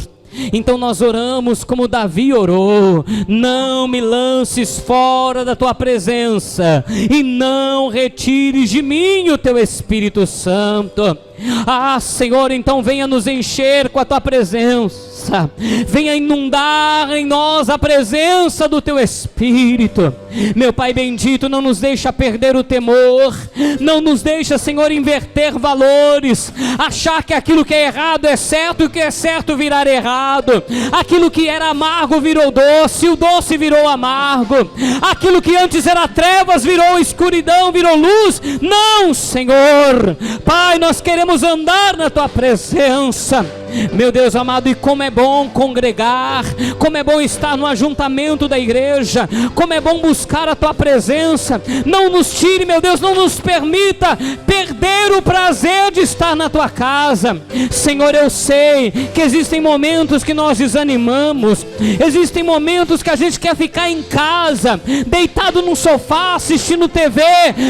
Então nós oramos como Davi orou: não me lances fora da Tua presença e não retires de mim o Teu Espírito Santo. Ah, Senhor, então venha nos encher com a Tua presença, venha inundar em nós a presença do Teu Espírito. Meu Pai bendito, não nos deixa perder o temor, não nos deixa, Senhor, inverter valores, achar que aquilo que é errado é certo e o que é certo virar errado, aquilo que era amargo virou doce, o doce virou amargo, aquilo que antes era trevas virou escuridão, virou luz. Não, Senhor, Pai, nós queremos andar na Tua presença. Meu Deus amado, e como é bom congregar, como é bom estar no ajuntamento da igreja, como é bom buscar a Tua presença. Não nos tire, meu Deus, não nos permita perder o prazer de estar na Tua casa. Senhor, eu sei que existem momentos que nós desanimamos, existem momentos que a gente quer ficar em casa, deitado no sofá, assistindo TV,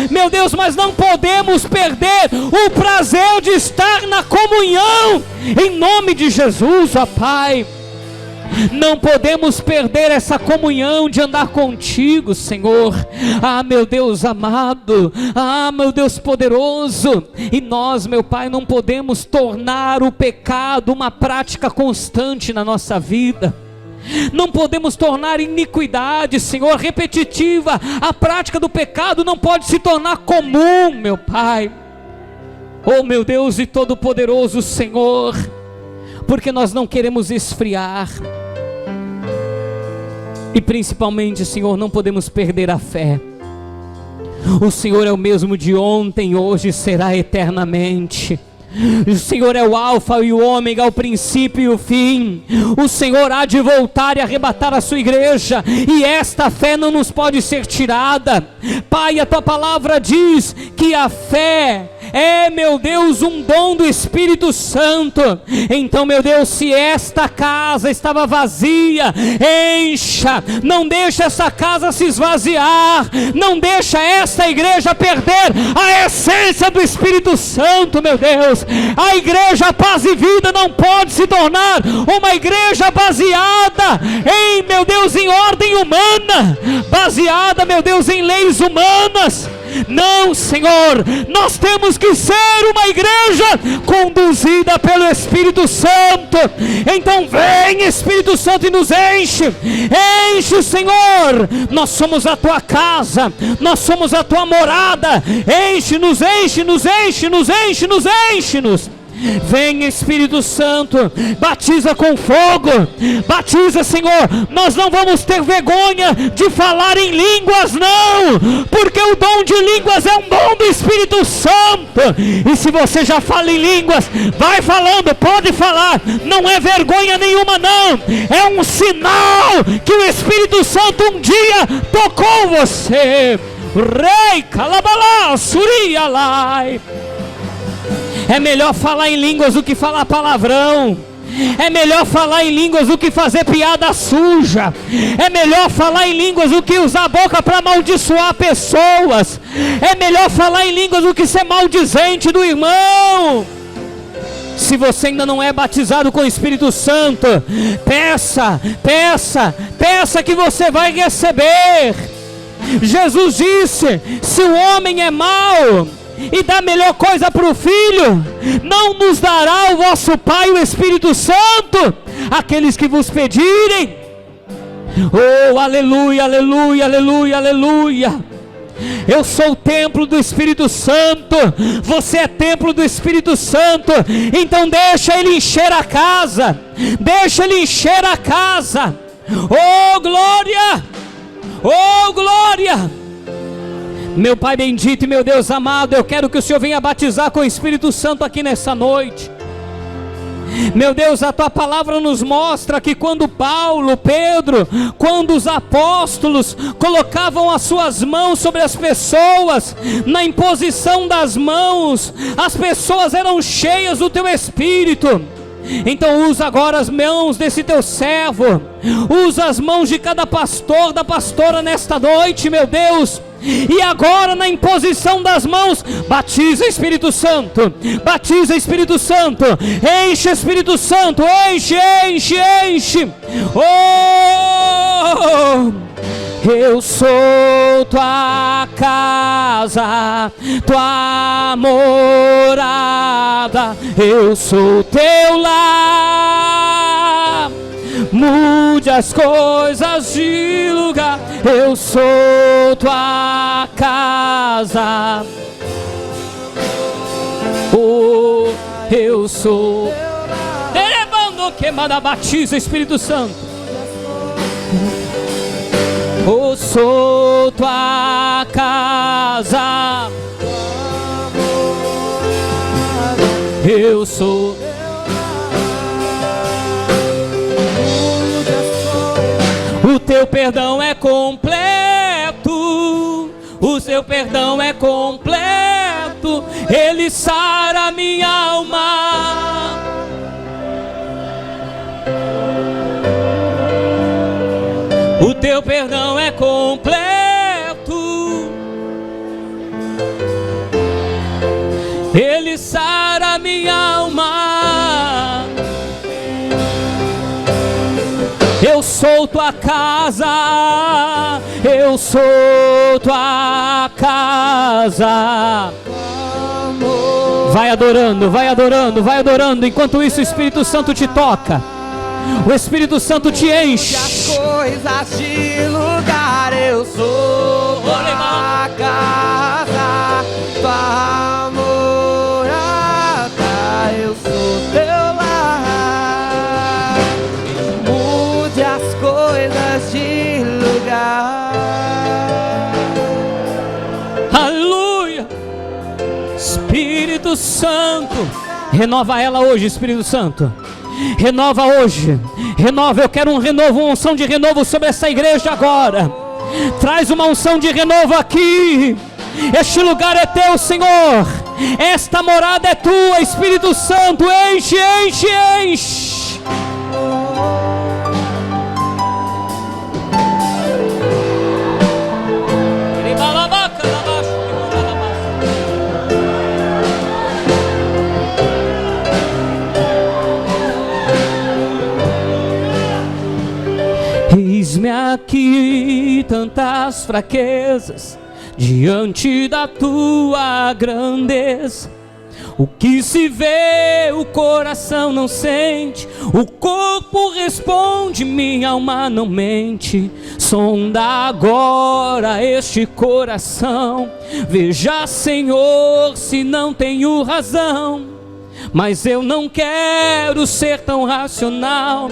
meu Deus, mas não podemos perder o prazer de estar na comunhão, em nome de Jesus, ó Pai. Não podemos perder essa comunhão de andar contigo, Senhor. Ah, meu Deus amado, ah, meu Deus poderoso. E nós, meu Pai, não podemos tornar o pecado uma prática constante na nossa vida. Não podemos tornar iniquidade, Senhor, repetitiva. A prática do pecado não pode se tornar comum, meu Pai. Oh, meu Deus e Todo-Poderoso Senhor, porque nós não queremos esfriar. E principalmente, Senhor, não podemos perder a fé. O Senhor é o mesmo de ontem, hoje e será eternamente. O Senhor é o alfa e o ômega, o princípio e o fim. O Senhor há de voltar e arrebatar a sua igreja, e esta fé não nos pode ser tirada. Pai, a Tua palavra diz que a fé é, meu Deus, um dom do Espírito Santo. Então, meu Deus, se esta casa estava vazia, encha, não deixa essa casa se esvaziar, não deixa esta igreja perder a essência do Espírito Santo, meu Deus. A igreja Paz e Vida não pode se tornar uma igreja baseada em, meu Deus, em ordem humana, baseada, meu Deus, em leis humanas. Não, Senhor, nós temos que ser uma igreja conduzida pelo Espírito Santo. Então vem, Espírito Santo, e nos enche. Enche, Senhor. Nós somos a Tua casa, nós somos a Tua morada. Enche-nos, enche-nos, enche-nos, enche-nos, enche-nos. Vem, Espírito Santo, batiza com fogo, batiza, Senhor. Nós não vamos ter vergonha de falar em línguas, não, porque o dom de línguas é um dom do Espírito Santo. E se você já fala em línguas, vai falando, pode falar, não é vergonha nenhuma, não, é um sinal que o Espírito Santo um dia tocou você. Rei Calabalá, Surialai. É melhor falar em línguas do que falar palavrão. É melhor falar em línguas do que fazer piada suja. É melhor falar em línguas do que usar a boca para amaldiçoar pessoas. É melhor falar em línguas do que ser maldizente do irmão. Se você ainda não é batizado com o Espírito Santo, peça que você vai receber. Jesus disse: se o homem é mau e dá a melhor coisa para o filho, não nos dará o vosso Pai o Espírito Santo, aqueles que vos pedirem. Oh, aleluia, aleluia, aleluia, aleluia. Eu sou o templo do Espírito Santo, você é templo do Espírito Santo. Então deixa ele encher a casa, deixa ele encher a casa. Oh glória, oh glória. Meu Pai bendito e meu Deus amado, eu quero que o Senhor venha batizar com o Espírito Santo aqui nessa noite. Meu Deus, a tua palavra nos mostra que quando Paulo, Pedro, quando os apóstolos colocavam as suas mãos sobre as pessoas, na imposição das mãos, as pessoas eram cheias do teu Espírito. Então usa agora as mãos desse teu servo, usa as mãos de cada pastor, da pastora nesta noite, meu Deus. E agora na imposição das mãos, batiza Espírito Santo, batiza Espírito Santo, enche Espírito Santo, enche, enche, enche. Oh, eu sou tua casa, tua morada, eu sou teu lar. Mude as coisas de lugar, eu sou tua casa. Oh, eu sou. Elevando queimada, batiza Espírito Santo. Eu sou tua casa. Eu sou. O teu perdão é completo, o seu perdão é completo, ele sara minha alma. O teu perdão é completo, ele sara minha alma. Eu sou tua casa, eu sou tua casa. Vai adorando, vai adorando, vai adorando. Enquanto isso o Espírito Santo te toca, o Espírito Santo te enche. As coisas de lugar, eu sou tua casa, tua morada, eu sou teu lar. Mude as coisas de lugar. Aleluia. Espírito Santo, renova ela hoje, Espírito Santo. Renova hoje, renova, eu quero um renovo, uma unção de renovo sobre essa igreja agora. Traz uma unção de renovo aqui. Este lugar é teu, Senhor. Esta morada é tua, Espírito Santo. Enche, enche, enche. Eis-me aqui, tantas fraquezas, diante da tua grandeza. O que se vê, o coração não sente, o corpo responde, minha alma não mente. Sonda agora este coração, veja, Senhor, se não tenho razão. Mas eu não quero ser tão racional.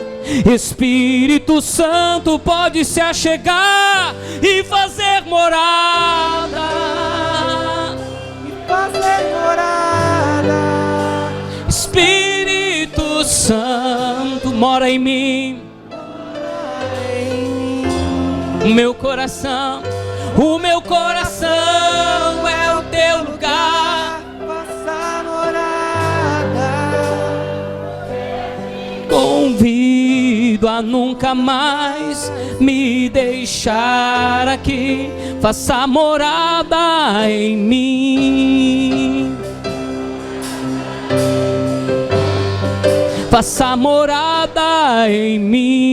Espírito Santo pode se achegar e fazer morada. E fazer morada. Espírito Santo mora em mim. O meu coração é o teu lugar. Faça morada. convido a nunca mais me deixar aqui. Faça morada em mim. Faça morada em mim.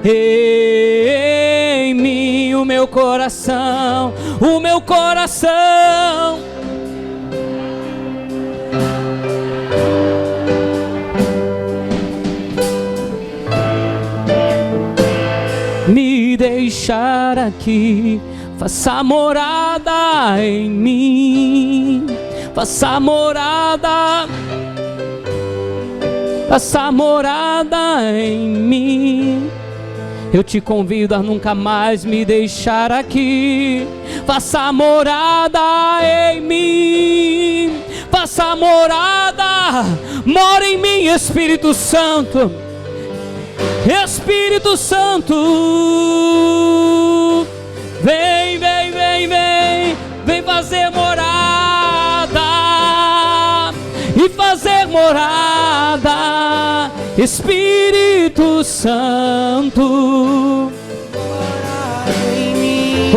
Em mim, o meu coração, o meu coração. Me deixar aqui, faça morada em mim. Faça morada, faça morada em mim. Eu te convido a nunca mais me deixar aqui. Faça morada em mim. Faça morada, mora em mim, Espírito Santo. Espírito Santo, vem, vem, vem, vem, vem fazer morada e fazer morada, Espírito Santo.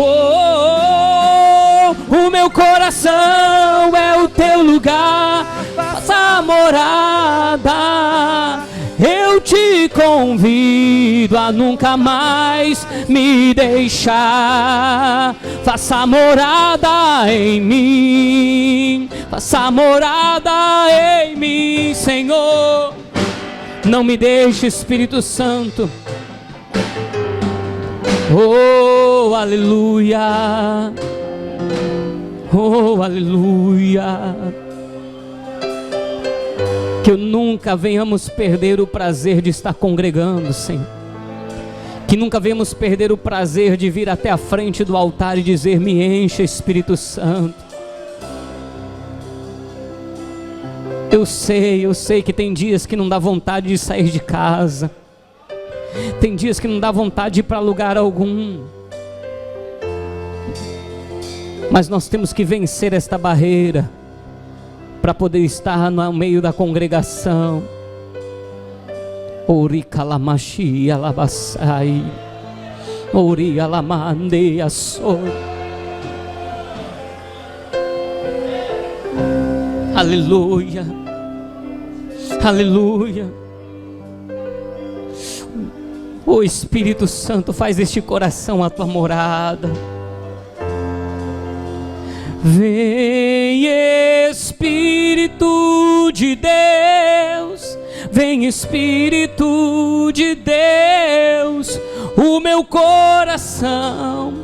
Oh, o meu coração é o teu lugar, faça morada. Eu te convido a nunca mais me deixar. Faça morada em mim. Faça morada em mim, Senhor. Não me deixe, Espírito Santo. Oh, aleluia. Oh, aleluia. Que nunca venhamos perder o prazer de estar congregando, Senhor. Que nunca venhamos perder o prazer de vir até a frente do altar e dizer: me encha, Espírito Santo. Eu sei que tem dias que não dá vontade de sair de casa. Tem dias que não dá vontade de ir para lugar algum. Mas nós temos que vencer esta barreira para poder estar no meio da congregação. Ori kalamashi alabasai, ori alamande asoi. Aleluia, aleluia. O Espírito Santo, faz deste coração a tua morada. Vem, Espírito de Deus, vem, Espírito de Deus. O meu coração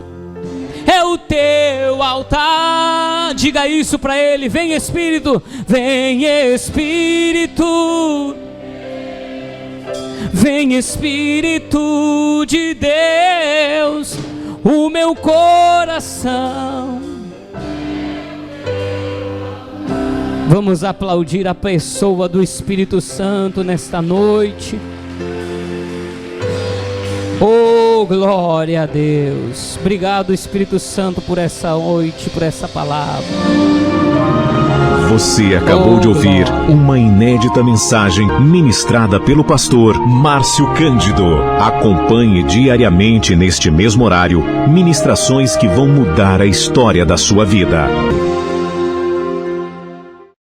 é o teu altar. Diga isso para ele: vem, Espírito, vem, Espírito, vem, Espírito de Deus. O meu coração. Vamos aplaudir a pessoa do Espírito Santo nesta noite. Oh, glória a Deus. Obrigado, Espírito Santo, por essa noite, por essa palavra. Você acabou de ouvir uma inédita mensagem ministrada pelo pastor Márcio Cândido. Acompanhe diariamente neste mesmo horário ministrações que vão mudar a história da sua vida.